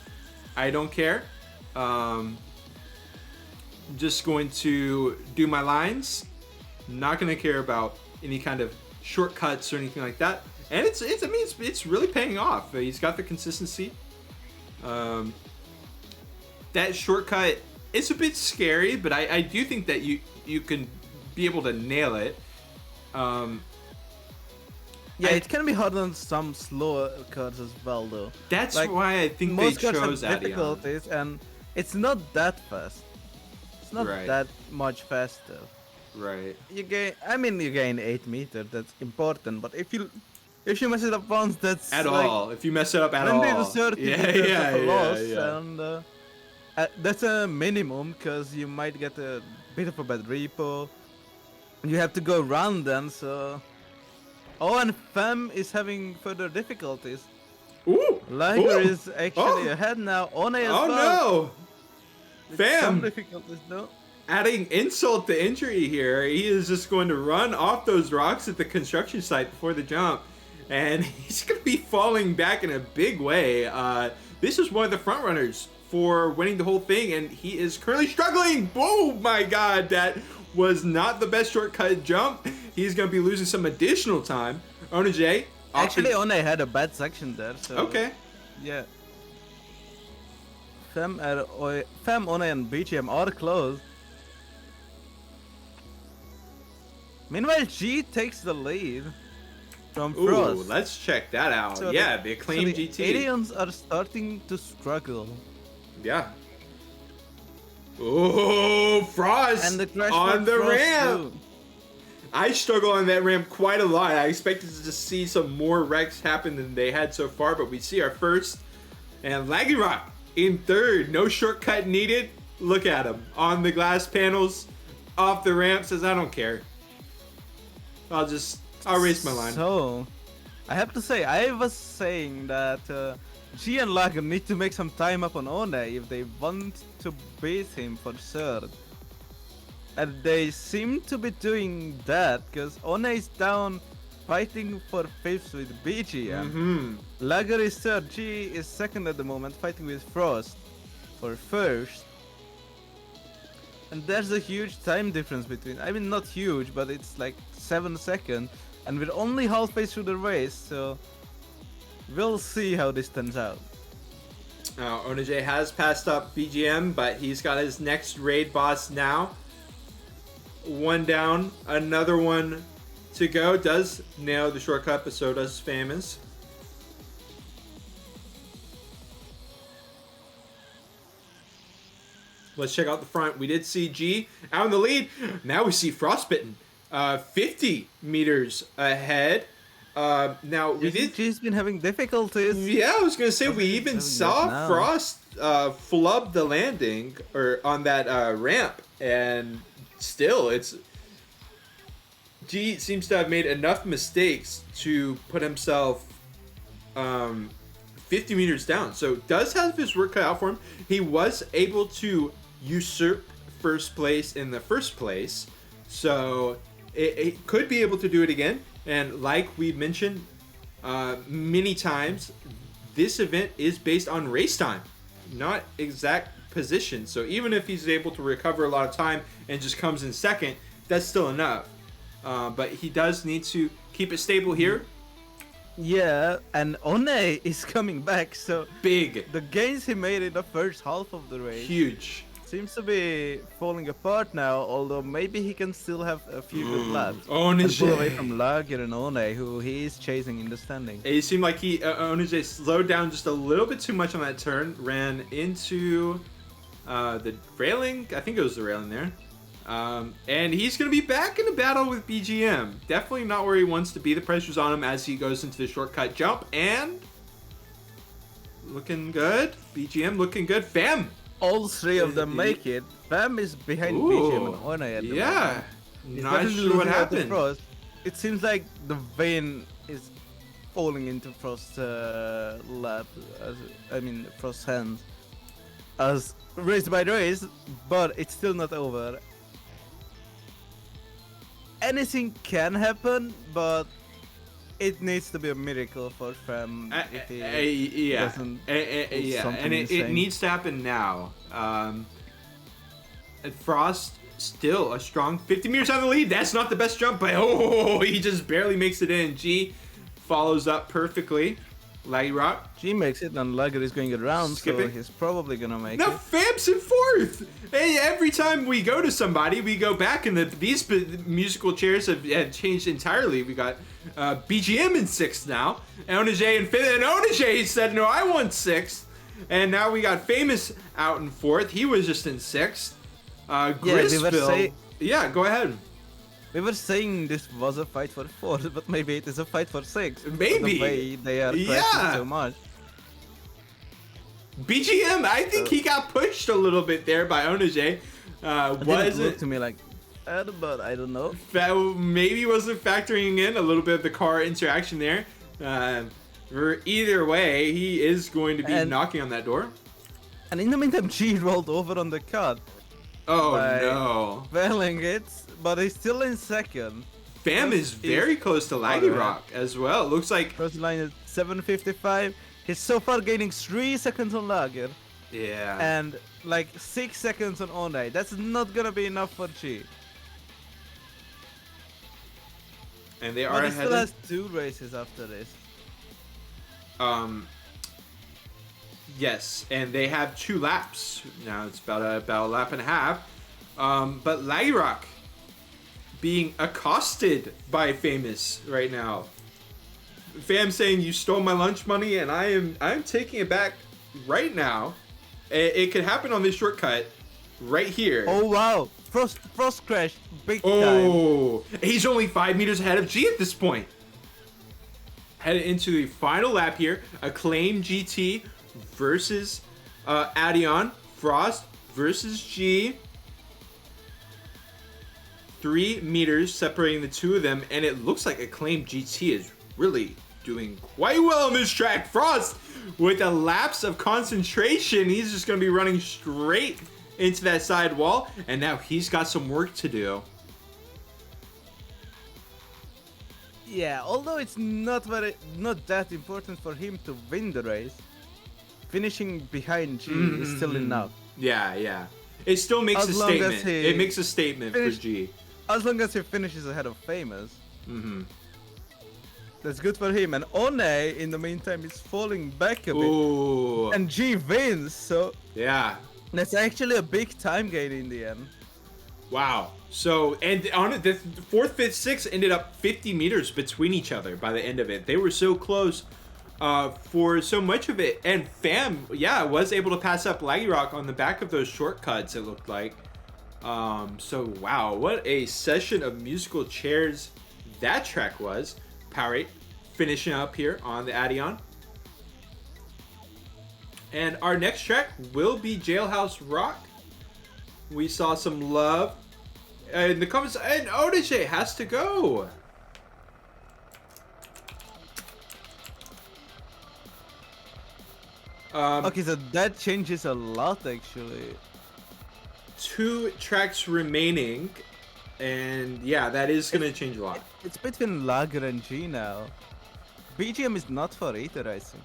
I don't care. Just going to do my lines. Not going to care about any kind of shortcuts or anything like that. And it's really paying off. He's got the consistency. That shortcut is a bit scary, but I do think that you can be able to nail it. Yeah, it can be hard on some slower cards as well, though. That's Like, why I think they most cards chose have Addion. difficulties, and it's not that fast. It's not Right. that much faster. Right. You gain 8 meters. That's important. But if you mess it up once, that's At like all. If you mess it up at 20 all. to 30 Yeah, meters yeah, of a yeah, loss, yeah. and that's a minimum because you might get a bit of a bad repo. You have to go round then, so. Oh, and Fem is having further difficulties. Ooh! Liger Ooh. is actually Oh. ahead now. One as Oh well. no! With Fam! Some difficulties though. Adding insult to injury here. He is just going to run off those rocks at the construction site before the jump. And he's going to be falling back in a big way. This is one of the front runners for winning the whole thing, and he is currently struggling. Oh my god, that was not the best shortcut jump. He's going to be losing some additional time. Onij. Actually, One had a bad section there, so. Okay. Yeah. Fem, One, and BGM are close. Meanwhile, G takes the lead from Ooh, Frost. let's check that out. So Yeah, the acclaimed the GT. Aedeons are starting to struggle. Yeah. Oh, Frost And the crash on from the Frost ramp. too. I struggle on that ramp quite a lot. I expected to just see some more wrecks happen than they had so far, but we see our first. And Laggy Rock in third. No shortcut needed. Look at him. On the glass panels, off the ramp, says, I don't care. I'll race my line. So, I have to say, I was saying that G and Lager need to make some time up on One if they want to beat him for third. And they seem to be doing that, because One is down fighting for fifth with BGM. Lager is third, G is second at the moment, fighting with Frost for first. And there's a huge time difference between, I mean not huge, but it's like 7 seconds. And we're only halfway through the race, so we'll see how this turns out. Onaj has passed up BGM, but he's got his next raid boss now. One down, another one to go. Does nail the shortcut, but so does Famous. Let's check out the front. We did see G out in the lead. Now we see Frostbitten 50 meters ahead. Now we did. G's been having difficulties. Yeah, I was gonna say we even saw Frost flub the landing or on that ramp, and still it's G seems to have made enough mistakes to put himself 50 meters down. So does have his work cut out for him. He was able to usurp first place in the first place, so it could be able to do it again. And like we mentioned many times, this event is based on race time, not exact position. So even if he's able to recover a lot of time and just comes in second, that's still enough. But he does need to keep it stable here. Yeah, and One is coming back, so Big. the gains he made in the first half of the race Huge. seems to be falling apart now, although maybe he can still have a few good laps. Onaj. And pull away from Lager and One, who he is chasing in the standing. It seemed like Onaj slowed down just a little bit too much on that turn, ran into the railing. I think it was the railing there. And he's going to be back in the battle with BGM. Definitely not where he wants to be. The pressure's on him as he goes into the shortcut jump. And looking good. BGM looking good. Fam! All three of them make it. Fam is behind BGM and One at the moment. He's Not definitely sure what losing out to happened. Frost. It seems like the vein is falling into Frost's lap, Frost's hands, as race by race, but it's still not over. Anything can happen, but it needs to be a miracle for Fam if he doesn't do something and it insane. needs to happen now. And Frost still a strong 50 meters out of the lead. That's not the best jump, but he just barely makes it in. G follows up perfectly. Laggy Rock. G makes it, and Lager is going around, so Skipping. he's probably gonna make No, it. Fam's in fourth. Hey, every time we go to somebody, we go back, and these musical chairs have changed entirely. We got BGM in sixth now, Onaj in fifth, and Onaj said, "No, I won sixth." And now we got Famous out in fourth. He was just in sixth. Grisville. Yeah, go ahead. We were saying this was a fight for fourth, but maybe it is a fight for sixth. Maybe. The way they are pressing so much. BGM, I think he got pushed a little bit there by Onaj. It looked to me like, but I don't know. Maybe wasn't factoring in a little bit of the car interaction there. Either way, he is going to be knocking on that door. And in the meantime, G rolled over on the cut. Oh no. Failing it, but he's still in second. Fam is very close to Laggy Rock as well. Looks like first line is 7:55. He's so far gaining 3 seconds on Lager. Yeah. And like 6 seconds on One. That's not gonna be enough for G. And they are But he ahead. still has 2 races after this. Yes, and they have 2 laps. Now it's about a lap and a half. But Laggy Rock being accosted by Famous right now. Fam saying you stole my lunch money, and I'm taking it back right now. It could happen on this shortcut right here. Oh wow! Frost crash, big time. Oh, he's only 5 meters ahead of G at this point. Headed into the final lap here. Acclaim GT versus Adion. Frost versus G. 3 meters separating the two of them, and it looks like Acclaim GT is really doing quite well on this track. Frost, with a lapse of concentration, he's just going to be running straight into that side wall, and now he's got some work to do. Yeah, although it's not that important for him to win the race, finishing behind G is still enough. Yeah. It still makes a statement. It makes a statement for G. As long as he finishes ahead of Famous. That's good for him. And One, in the meantime, is falling back a bit. Ooh. And G wins, so... Yeah. That's actually a big time gain in the end. Wow. So, and on it, the 4th, 5th, 6th ended up 50 meters between each other by the end of it. They were so close for so much of it. And Fam, was able to pass up Laggy Rock on the back of those shortcuts, it looked like. So, wow, what a session of musical chairs that track was. Powerade finishing up here on the Adion. And our next track will be Jailhouse Rock. We saw some love in the comments, and Odaje has to go. Okay, so that changes a lot, actually. 2 tracks remaining, and yeah, that is going to change a lot. It's between Lager and G now. BGM is not for either, I think.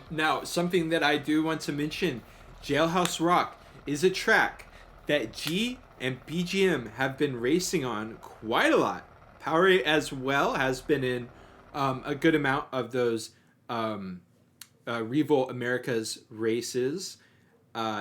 Now, something that I do want to mention, Jailhouse Rock is a track that G and BGM have been racing on quite a lot. Powerade as well has been in a good amount of those Revolt Americas races.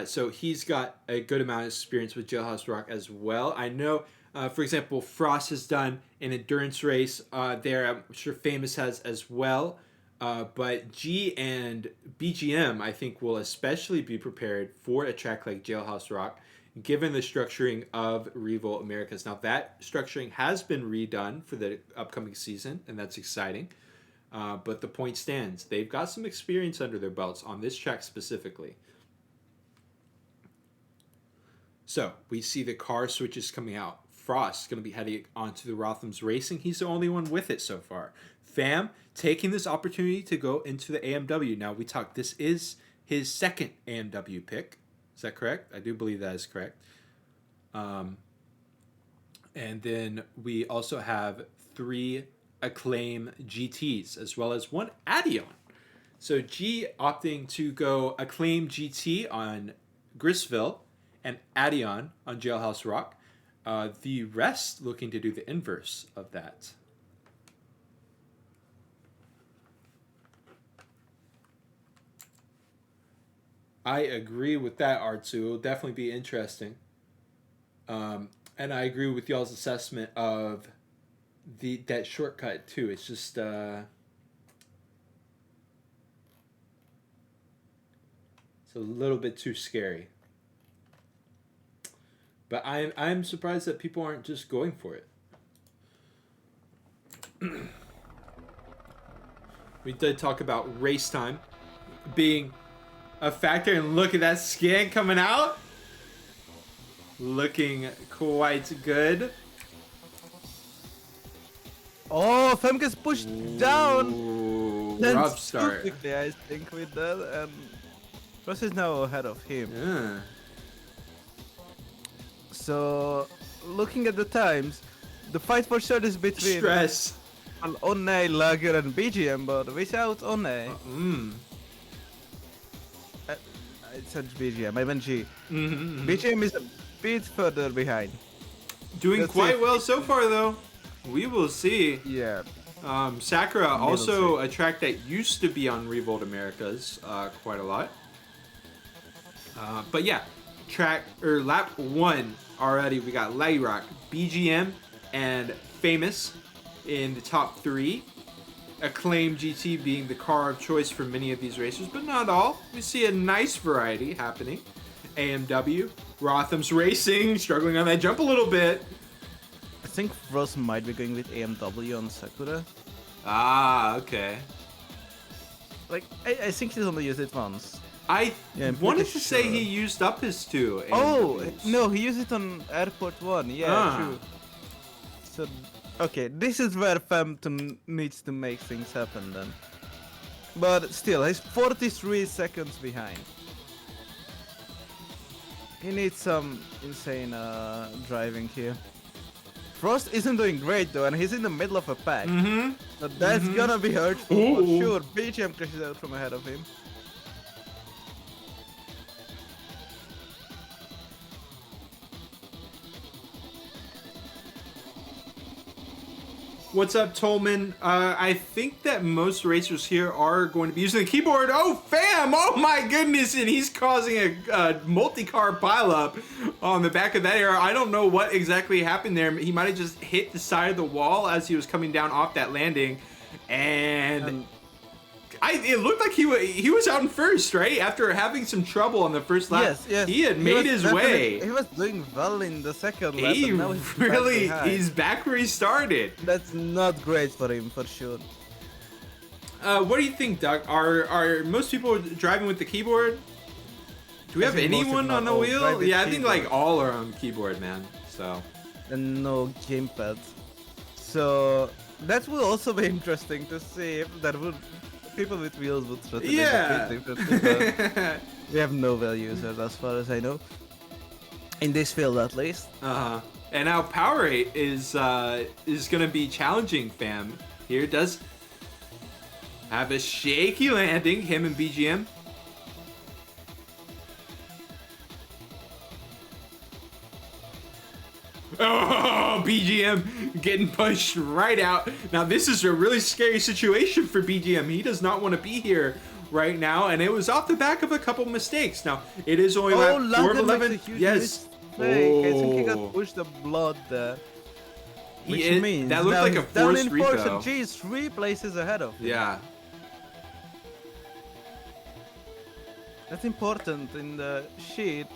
So he's got a good amount of experience with Jailhouse Rock as well. I know, for example, Frost has done an endurance race there. I'm sure Famous has as well. But G and BGM, I think, will especially be prepared for a track like Jailhouse Rock, given the structuring of Revolt Americas. Now, that structuring has been redone for the upcoming season, and that's exciting. But the point stands. They've got some experience under their belts on this track specifically. So, we see the car switches coming out. Frost is going to be heading onto the Rotham's Racing. He's the only one with it so far. Fam taking this opportunity to go into the AMW. Now, we talked, this is his second AMW pick. Is that correct? I do believe that is correct. And then we also have 3 Acclaim GTs, as well as 1 Adion. So G opting to go Acclaim GT on Grisville and Adion on Jailhouse Rock. The rest looking to do the inverse of that. I agree with that, R2. It'll definitely be interesting. And I agree with y'all's assessment of that shortcut too. It's just it's a little bit too scary. But I'm surprised that people aren't just going for it. We did talk about race time being a factor, and look at that skin coming out. Looking quite good. Oh, Fem gets pushed down. Ooh, Then rough start. quickly, I think, with that, and Ross is now ahead of him. Yeah. So, looking at the times, the fight for third is between Stress. One, Lager, and BGM, but without One, I said BGM, I meant G. BGM is a bit further behind. Doing That's quite it. well so far, though. We will see. Yeah. Sakura, also a track that used to be on Revolt Americas quite a lot. But yeah, lap 1 already. We got Laggy Rock, BGM, and Famous in the top 3. Acclaim GT being the car of choice for many of these racers, but not all. We see a nice variety happening. AMW. Rotham's racing, struggling on that jump a little bit. I think Frost might be going with AMW on Sakura. Ah, okay. Like, I think he's only used it once. I I'm wanted pretty to say sure. he used up his 2 Oh, AMWs. no, he used it on Airport 1. Yeah, Ah. true. So, okay, this is where Phantom needs to make things happen then. But still, he's 43 seconds behind. He needs some insane driving here. Frost isn't doing great though, and he's in the middle of a pack. So that's gonna be hurtful for Ooh. sure. BGM crashes out from ahead of him. What's up, Tolman? I think that most racers here are going to be using the keyboard. Oh, fam! Oh my goodness! And he's causing a multi-car pileup on the back of that area. I don't know what exactly happened there. He might have just hit the side of the wall as he was coming down off that landing, and it looked like he was out in first, right? After having some trouble on the first lap. Yes, yes. He had made his way. He was doing well in the second lap. He and now he's really, back behind. he's back where he started. That's not great for him, for sure. What do you think, Doug? Are most people driving with the keyboard? Do we I have think most, if anyone not on the all, wheel? drive with Yeah, I think like keyboard. all are on keyboard, man. So And no gamepad. So that will also be interesting to see if that would people with wheels would strategize yeah. a bit differently, but we have no well users as far as I know. In this field at least. And now Power 8 is gonna be challenging, fam. Here does have a shaky landing, him and BGM. Oh, BGM getting pushed right out. Now this is a really scary situation for BGM. He does not want to be here right now, and it was off the back of a couple mistakes. Now it is only lap 4 of 11. Yes. I think he got pushed the blood there. Which means that looked now like a he's down forced in fourth, and repo. G is 3 places ahead of him. Yeah. That's important in the sheet.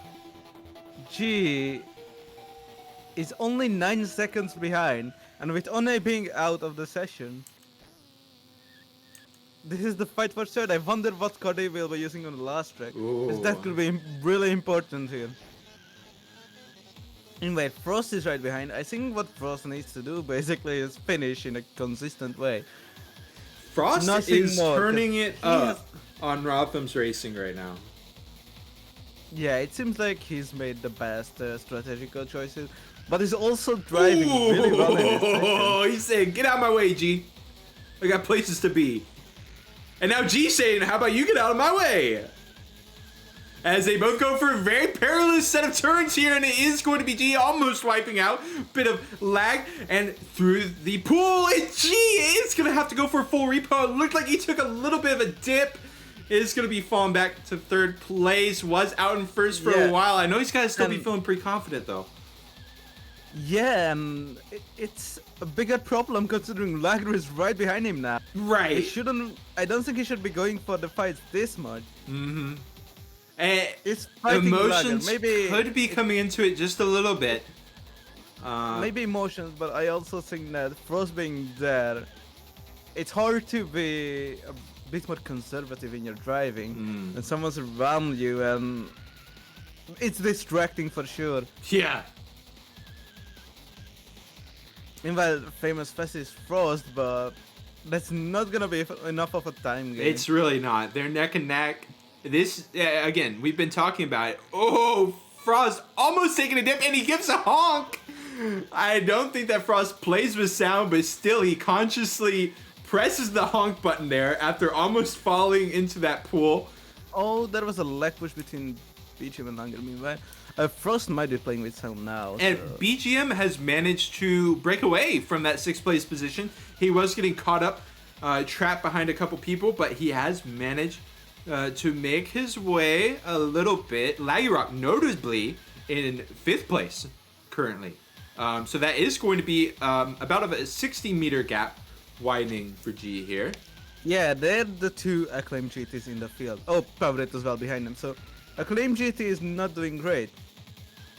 G is only 9 seconds behind, and with One being out of the session, this is the fight for third. I wonder what card they will be using on the last track, because that could be really important here. Anyway, Frost is right behind. I think what Frost needs to do basically is finish in a consistent way. Frost Nothing is more, turning it up on Rotham's racing right now. Yeah, it seems like he's made the best strategical choices, but he's also driving really well in this section. Oh, he's saying, "Get out of my way, G. I got places to be." And now G's saying, "How about you get out of my way?" As they both go for a very perilous set of turns here, and it is going to be G almost wiping out. Bit of lag, and through the pool, and G is going to have to go for a full repo. It looked like he took a little bit of a dip. Is going to be falling back to third place. Was out in first for a while. I know he's got to still be feeling pretty confident, though. Yeah, and it's a bigger problem considering Lager is right behind him now. Right. He shouldn't. I don't think he should be going for the fights this much. It's fighting Emotions Lager. Maybe could be coming into it just a little bit. maybe emotions, but I also think that Frost being there, it's hard to be a bit more conservative in your driving when someone's around you, and it's distracting for sure. Yeah. Meanwhile, famous fast is Frost, but that's not gonna be enough of a time game. It's really not. They're neck and neck. This, again, we've been talking about it. Oh, Frost almost taking a dip, and he gives a honk. I don't think that Frost plays with sound, but still, he consciously presses the honk button there after almost falling into that pool. Oh, there was a leg push between BGM and Langer. Meanwhile, Frost might be playing with sound now. And so. BGM has managed to break away from that 6th place position. He was getting caught up, trapped behind a couple people, but he has managed to make his way a little bit. Laggy Rock notably in 5th place currently. So that is going to be about a 60-meter gap widening for G here. Yeah, they're the two acclaimed GTs in the field. Oh, Power 8 as well behind them. So Acclaim GT is not doing great.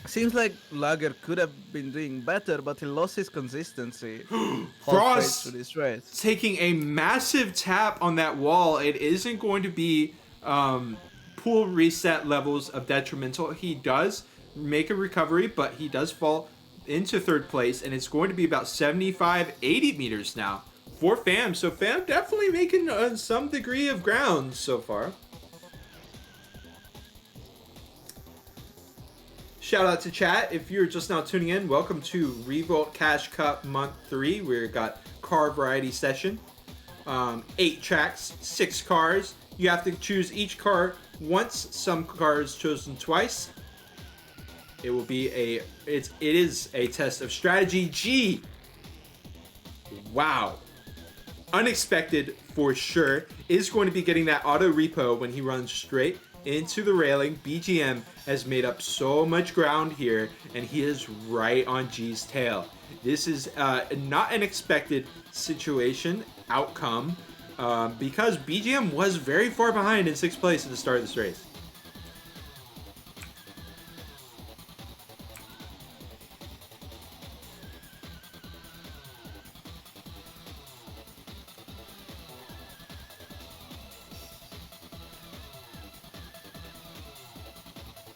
Seems like Lager could have been doing better, but he lost his consistency halfway Frost through this race. taking a massive tap on that wall. It isn't going to be pool reset levels of detrimental. He does make a recovery, but he does fall into third place, and it's going to be about 75, 80 meters now for Fam. So Fam definitely making some degree of ground so far. Shout out to chat. If you're just now tuning in, welcome to Revolt Cash Cup Month 3. We've got car variety session. 8 tracks, 6 cars. You have to choose each car once. Some cars chosen twice. It will be it is a test of strategy. G. Wow. Unexpected for sure. Is going to be getting that auto repo when he runs straight into the railing. BGM has made up so much ground here, and he is right on G's tail. This is not an expected outcome, because BGM was very far behind in 6th place at the start of this race.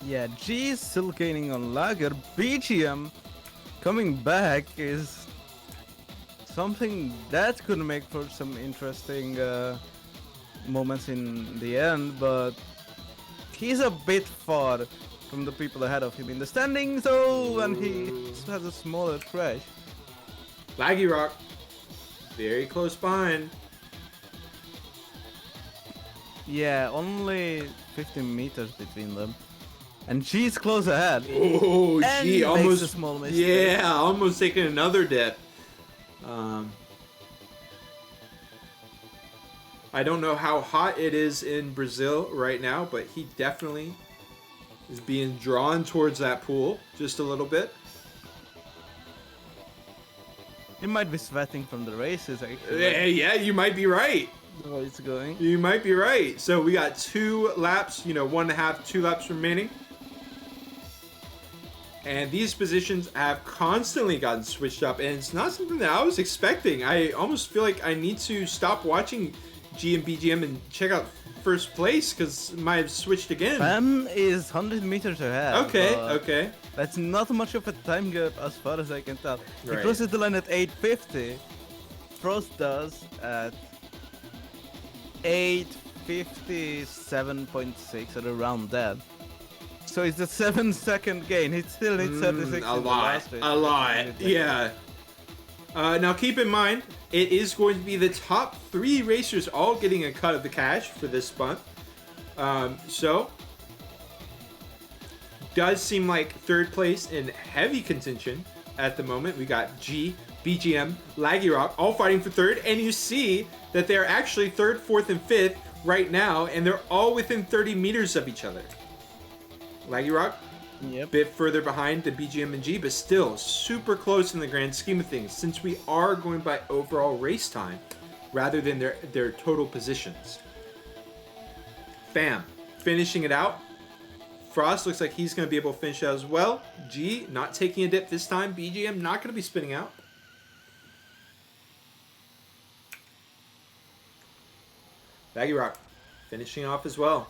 Yeah, G is still gaining on Lager. BGM coming back is something that could make for some interesting moments in the end, but he's a bit far from the people ahead of him in the standings, though, and he has a smaller crash. Laggy Rock, very close behind. Yeah, only 15 meters between them. And G's close ahead. Oh, and G almost makes a small mistake. Yeah, almost taking another dip. I don't know how hot it is in Brazil right now, but he definitely is being drawn towards that pool just a little bit. He might be sweating from the races, actually. Yeah, you might be right. The way it's going. You might be right. So we got 2 laps, 1.5, 2 laps remaining. And these positions have constantly gotten switched up, and it's not something that I was expecting. I almost feel like I need to stop watching G and BGM and check out first place, because it might have switched again. Pam is 100 meters ahead. Okay. That's not much of a time gap as far as I can tell. Right. He crosses the line at 8:50. Frost does at 8:57.6 or around that. So it's a 7-second gain. He still hit 36 a in the last race. A lot, yeah. Now keep in mind, it is going to be the top 3 racers all getting a cut of the cash for this month. So, does seem like 3rd place in heavy contention at the moment. We got G, BGM, Laggy Rock all fighting for 3rd, and you see that they're actually 3rd, 4th, and 5th right now, and they're all within 30 meters of each other. Laggy Rock, Yep. bit further behind than BGM and G, but still super close in the grand scheme of things, since we are going by overall race time rather than their total positions. Fam, finishing it out. Frost looks like he's going to be able to finish out as well. G, not taking a dip this time. BGM not going to be spinning out. Laggy Rock, finishing off as well.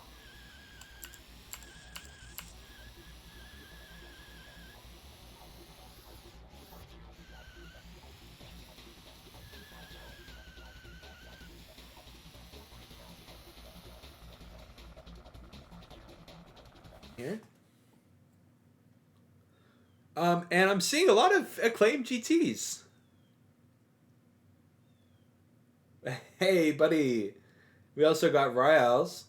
Here. And I'm seeing a lot of acclaimed GTs. Hey, buddy. We also got Riles.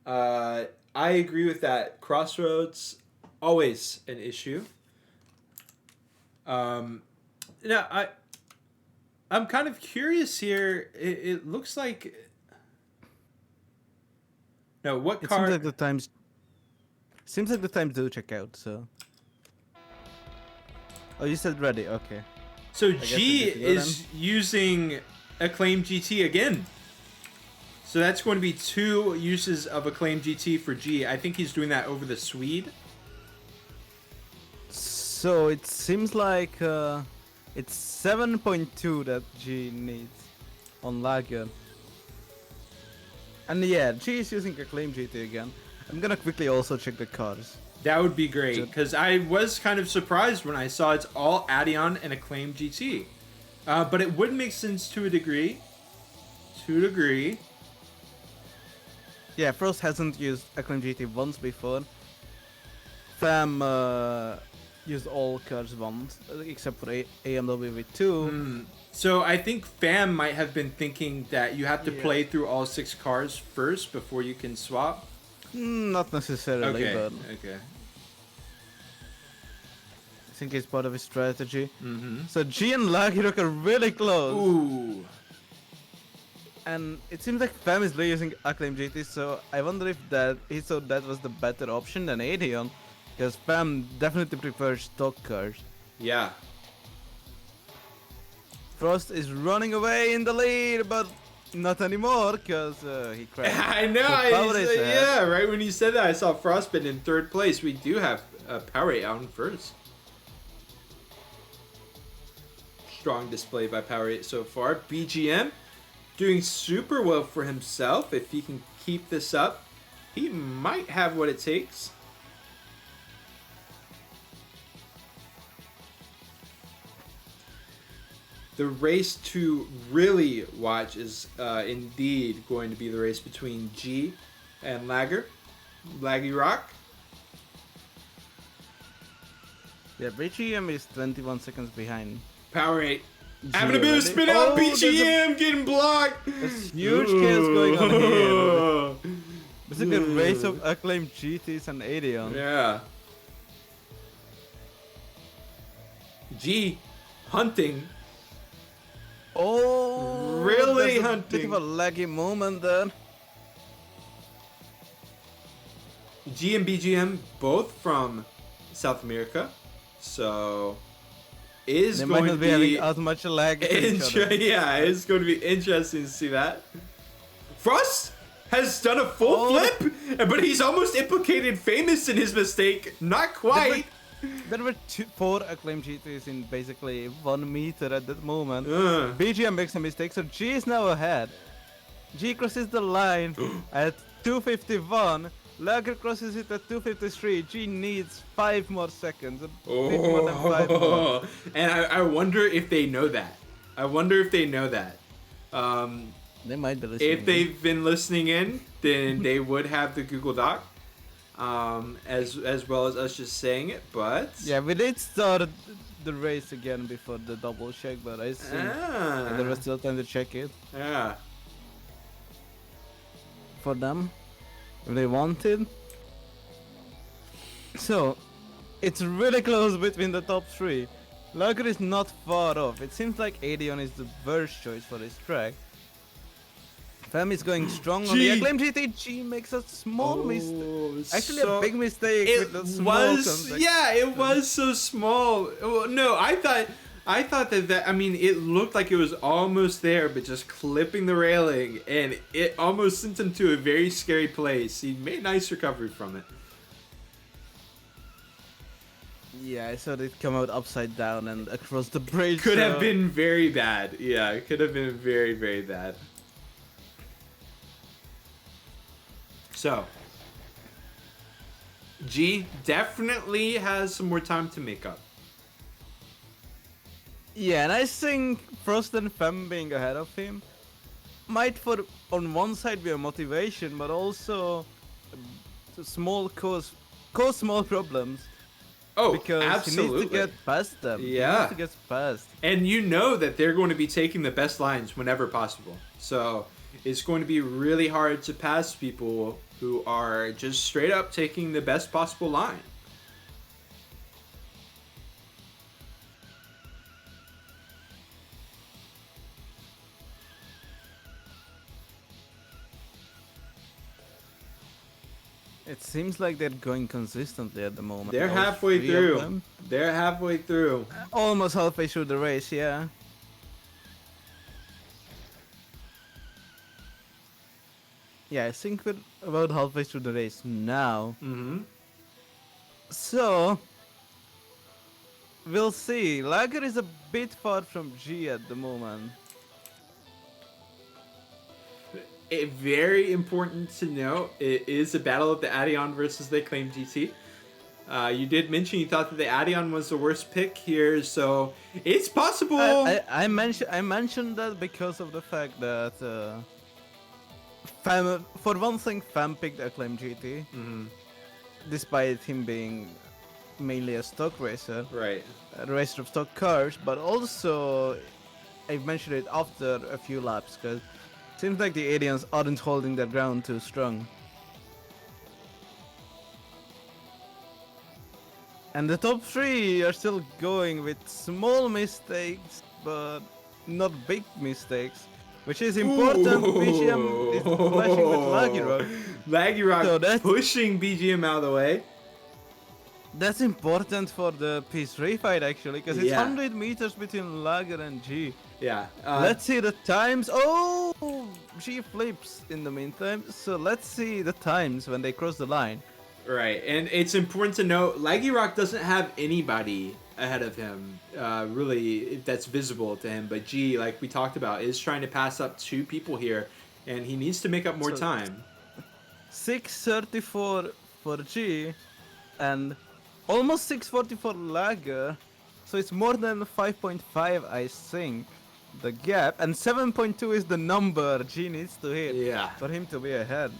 I agree with that. Crossroads, always an issue. Now, I'm kind of curious here. It looks like... No, what It car... Seems like the times do check out, so... Oh, you said ready, okay. So G is using Acclaim GT again. So that's going to be 2 uses of Acclaim GT for G. I think he's doing that over the Swede. So it seems like it's 7.2 that G needs on Lager. And yeah, G is using Acclaim GT again. I'm gonna quickly also check the cars. That would be great, because I was kind of surprised when I saw it's all Addion and Acclaim GT. But it would make sense to a degree. Yeah, Frost hasn't used Acclaim GT once before. Fam used all cars once, except for AMW with 2. So I think Fam might have been thinking that you have to play through all 6 cars first before you can swap. Not necessarily, but Okay. I think it's part of his strategy. So G and Lagirok are really close. Ooh. And it seems like Fam is using Acclaim GT, so I wonder if he thought that was the better option than Adeon, because Fam definitely prefers stock cars. Yeah. Frost is running away in the lead, but not anymore, because he crashed. I know. Yeah, right when you said that, I saw Frostbite in 3rd place. We do have Powerade out in 1st. Strong display by Powerade so far. BGM doing super well for himself. If he can keep this up, he might have what it takes. The race to really watch is indeed going to be the race between G and Laggy Rock. Yeah, BGM is 21 seconds behind. Powerade. Having a bit of spin out, BGM getting blocked. There's huge chaos going on here. It's like a race of Acclaimed GTs and Adeon. Yeah. G hunting. Oh, really there's hunting. A bit of a laggy moment there. G and BGM both from South America, so is they going might not to be having as much lag. Yeah, it's going to be interesting to see that. Frost has done a full flip, but he's almost implicated Famous in his mistake. Not quite. There were 4 Acclaimed GTs in basically 1 meter at that moment. BGM makes a mistake, so G is now ahead. G crosses the line at 251. Lager crosses it at 253. G needs 5 more seconds. A bit more than 5 more. And I wonder if they know that. They might be listening. If they've been listening in, then they would have the Google Doc. As well as us just saying it, but yeah, we did start the race again before the double check, but I think there was still time to check it. Yeah. For them, if they wanted. So, it's really close between the top 3. Lager is not far off. It seems like Adeon is the worst choice for this track. Fam is going strong on the Acclaim GT. G makes a small mistake. Actually, a big mistake with the small contact. Yeah, it was so small. Well, no, I thought that I mean, it looked like it was almost there, but just clipping the railing, and it almost sent him to a very scary place. He made a nice recovery from it. Yeah, I saw it come out upside down and across the bridge. Could have been very bad. Yeah, it could have been very, very bad. So, G definitely has some more time to make up. Yeah, and I think Frost and Fem being ahead of him might, on one side, be a motivation, but also cause small problems. Oh, because absolutely. he needs to get past them. Yeah. He needs to get past. And you know that they're going to be taking the best lines whenever possible. So it's going to be really hard to pass people who are just straight up taking the best possible line. It seems like they're going consistently at the moment. They're halfway through. They're halfway through. Almost halfway through the race, yeah. Yeah, I think we're about halfway through the race now. Mm-hmm. So, we'll see. Lager is a bit far from G at the moment. Very important to note, it is a battle of the Adion versus the Acclaim GT. You did mention you thought that the Adion was the worst pick here, so it's possible. I mentioned that because of the fact that Fam, for one thing, Fam picked Acclaim GT, despite him being mainly a stock racer, Right. a racer of stock cars, but also I mentioned it after a few laps because it seems like the aliens aren't holding their ground too strong. And the top three are still going with small mistakes, but not big mistakes, which is important. Ooh. BGM is flashing with Laggy Rock. Laggy Rock So pushing BGM out of the way. That's important for the P3 fight actually, because it's Yeah. 100 meters between Lager and G. Yeah. Let's see the times. Oh, G flips in the meantime. So let's see the times when they cross the line. Right, and it's important to note, Laggy Rock doesn't have anybody ahead of him, really, that's visible to him. But G, like we talked about, is trying to pass up 2 people here, and he needs to make up more time. 6:34 for G, and almost 6:40 for Lager. So it's more than 5.5, I think, the gap. And 7.2 is the number G needs to hit Yeah. for him to be ahead.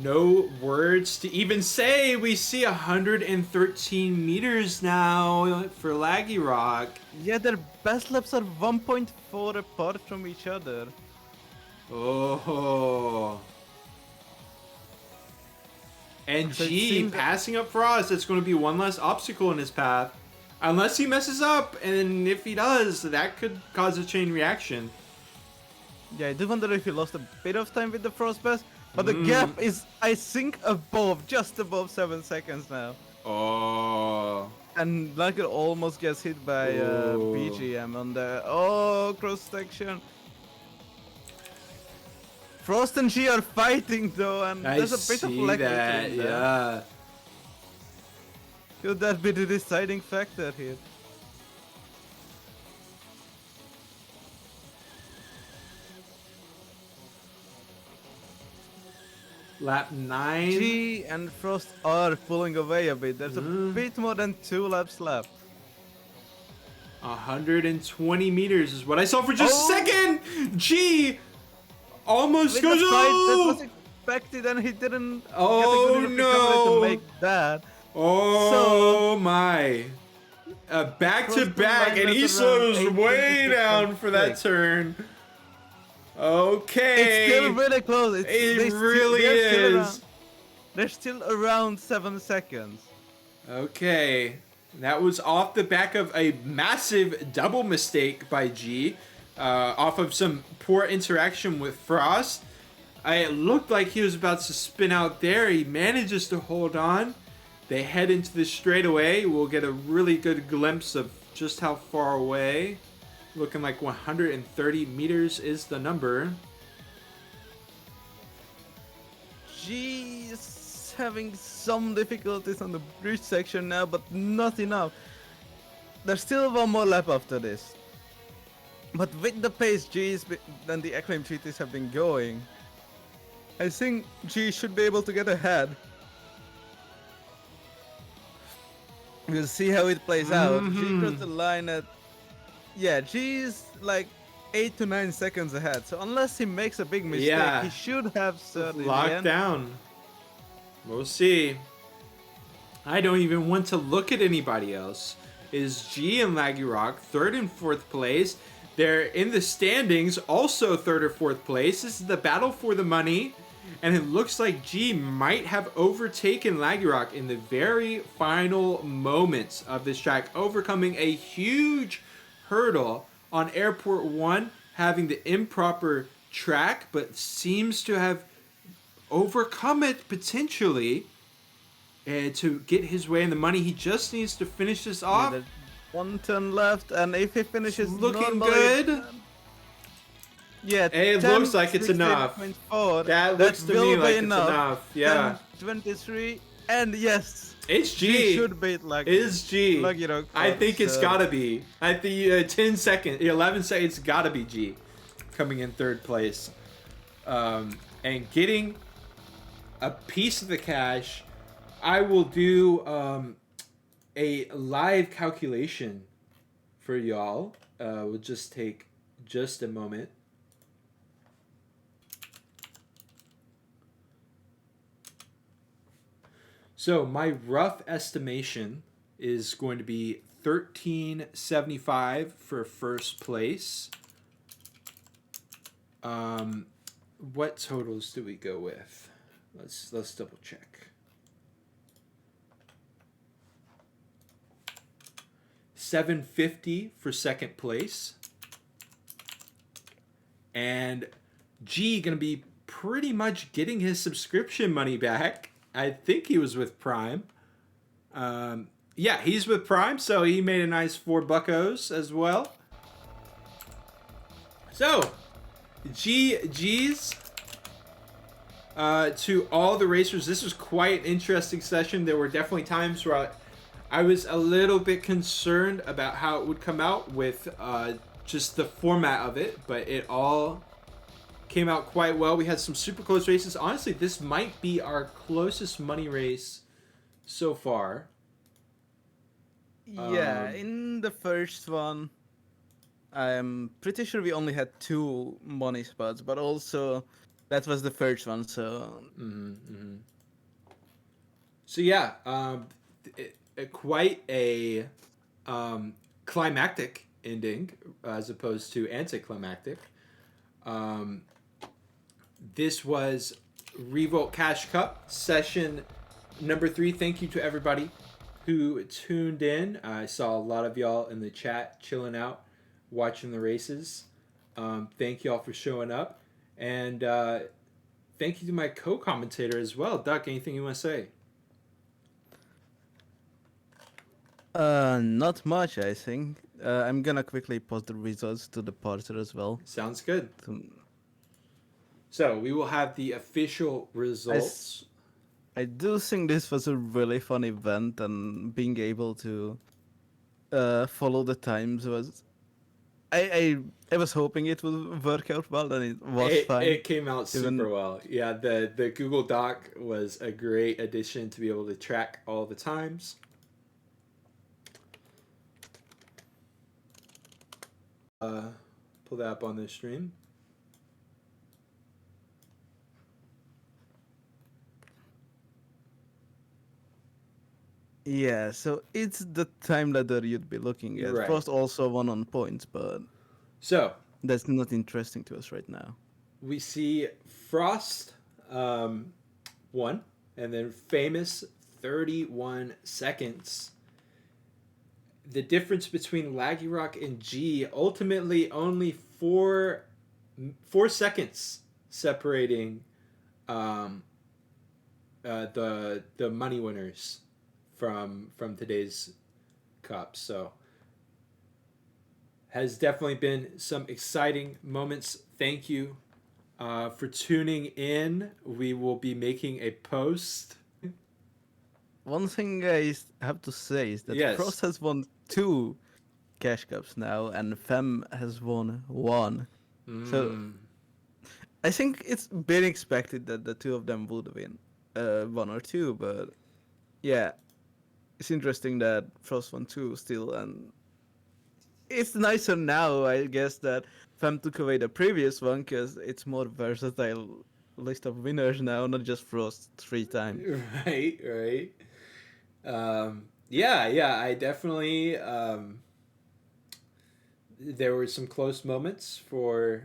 No words to even say. We see 113 meters now for Laggy Rock. Yeah, their best laps are 1.4 apart from each other. Oh. And So it G seems passing up Frost. That's going to be one less obstacle in his path. Unless he messes up, and if he does, that could cause a chain reaction. Yeah, I do wonder if he lost a bit of time with the Frost Pass, but the gap is, I think, just above 7 seconds now. Oh. And Lager almost gets hit by BGM on the cross section. Frost and G are fighting though, and there's a bit of lag between them. Yeah. Could that be the deciding factor here? Lap 9. G and Frost are pulling away a bit. There's a bit more than 2 laps left. 120 meters is what I saw for just a second. G almost With goes the fight that oh. was expected, and he didn't Oh, get a good no. to make that. Oh my. Back to back, and he slows way down for that turn. Okay. It's still really close. It really is. They're still around 7 seconds. Okay. That was off the back of a massive double mistake by G. Off of some poor interaction with Frost. It looked like he was about to spin out there. He manages to hold on. They head into the straightaway. We'll get a really good glimpse of just how far away. Looking like 130 meters is the number. G is having some difficulties on the bridge section now, but not enough. There's still one more lap after this. But with the pace G and the Acclaim GTs have been going, I think G should be able to get ahead. We'll see how it plays out. G crossed the line at... Yeah, G is like 8 to 9 seconds ahead. So unless he makes a big mistake, he should have certainly locked down. We'll see. I don't even want to look at anybody else. Is G and Laggy Rock 3rd and 4th place. They're in the standings, also 3rd or 4th place. This is the battle for the money. And it looks like G might have overtaken Laggy Rock in the very final moments of this track, overcoming a huge hurdle on Airport 1, having the improper track, but seems to have overcome it potentially and to get his way in the money. He just needs to finish this Yeah, off. there's one turn left, and if he finishes Looking normally, good. Yeah, It looks like it's enough. 16.4. That looks to will me be like it's enough. Yeah. 23, and yes, It's G G. should beat It is G. Lucky Rock. I think it's gotta be. I think 10 seconds, 11 seconds, it's gotta be G coming in third place. And getting a piece of the cash. I will do a live calculation for y'all. We'll just take just a moment. So my rough estimation is going to be $13.75 for first place. What totals do we go with? Let's double check. $7.50 for second place. And G gonna be pretty much getting his subscription money back. I think he was with Prime. Yeah, he's with Prime, so he made a nice $4 as well. So, GG's to all the racers. This was quite an interesting session. There were definitely times where I was a little bit concerned about how it would come out with just the format of it, but it all came out quite well. We had some super close races. Honestly, this might be our closest money race so far. Yeah, in the first one, I'm pretty sure we only had 2 money spots, but also that was the first one, so... So yeah, quite a climactic ending as opposed to anticlimactic. This was Revolt Cash Cup session number 3. Thank you to everybody who tuned in. I saw a lot of y'all in the chat chilling out, watching the races. Thank y'all for showing up. And thank you to my co-commentator as well. Duck, anything you want to say? Not much, I think. I'm gonna quickly post the results to the portal as well. Sounds good. So we will have the official results. I do think this was a really fun event, and being able to follow the times was... I was hoping it would work out well, and it was fine. It came out super well. Yeah, the Google Doc was a great addition to be able to track all the times. Pull that up on the stream. Yeah, so it's the time ladder you'd be looking at. Right. Frost also won on points, but so that's not interesting to us right now. We see Frost 1, and then Famous 31 seconds. The difference between Laggy Rock and G, ultimately only 4 seconds separating the money winners from today's cup. So has definitely been some exciting moments. Thank you for tuning in. We will be making a post. One thing I have to say is that Frost has won 2 cash cups now, and Fem has won 1. So I think it's been expected that the 2 of them would win 1 or 2, but yeah, it's interesting that Frost won 2 still, and it's nicer now, I guess, that Fem took away the previous one, because it's more versatile list of winners now, not just Frost 3 times. Right. Yeah, I definitely there were some close moments for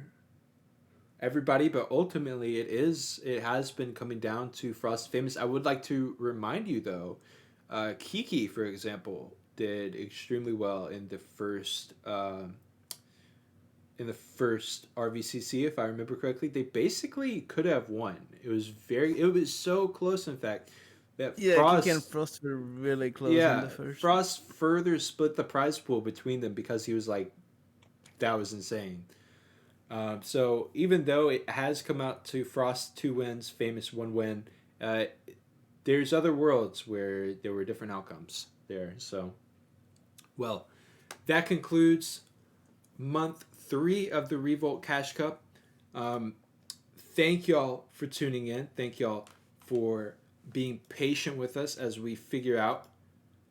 everybody, but ultimately it has been coming down to Frost Famous. I would like to remind you though, Kiki, for example, did extremely well in the first RVCC, if I remember correctly. They basically could have won. It was so close, in fact, that Yeah, Kiki and Frost. Frost were really close in Yeah, the first. Frost further split the prize pool between them because he was like, that was insane. So even though it has come out to Frost 2 wins, Famous 1 win, uh, there's other worlds where there were different outcomes there. So, well, that concludes month 3 of the Revolt Cash Cup. Um, thank y'all for tuning in. Thank y'all for being patient with us as we figure out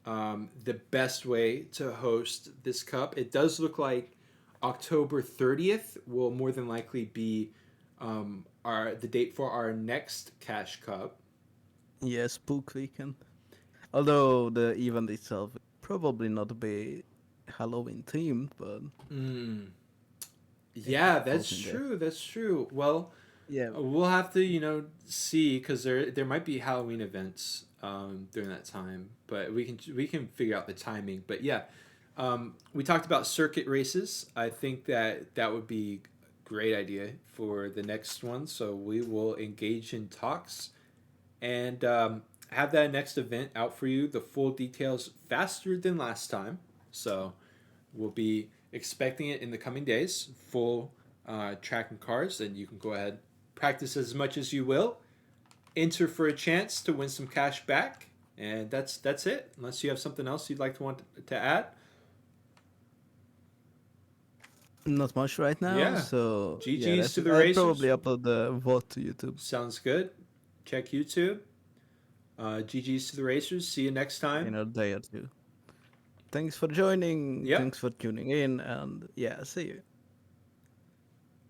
the best way to host this cup. It does look like October 30th will more than likely be the date for our next Cash Cup. Yeah, Spook Weekend. Although the event itself will probably not be Halloween themed, but Yeah, that's hoping that. true. That's true. Well, Yeah, we'll have to, see because there might be Halloween events during that time, but we can figure out the timing. But yeah, we talked about circuit races. I think that would be a great idea for the next one. So we will engage in talks and have that next event out for you. The full details faster than last time. So we'll be expecting it in the coming days. Full track and cars, and you can go ahead practice as much as you will. Enter for a chance to win some cash back, and that's it. Unless you have something else you'd like to want to add. not much right now, Yeah. so yeah, GG's that's to it. the I'll racers. probably upload the VOD to YouTube Sounds good. Check YouTube. GG's to the racers. See you next time. in a day or two. Thanks for joining, Yep. thanks for tuning in, and yeah, see you.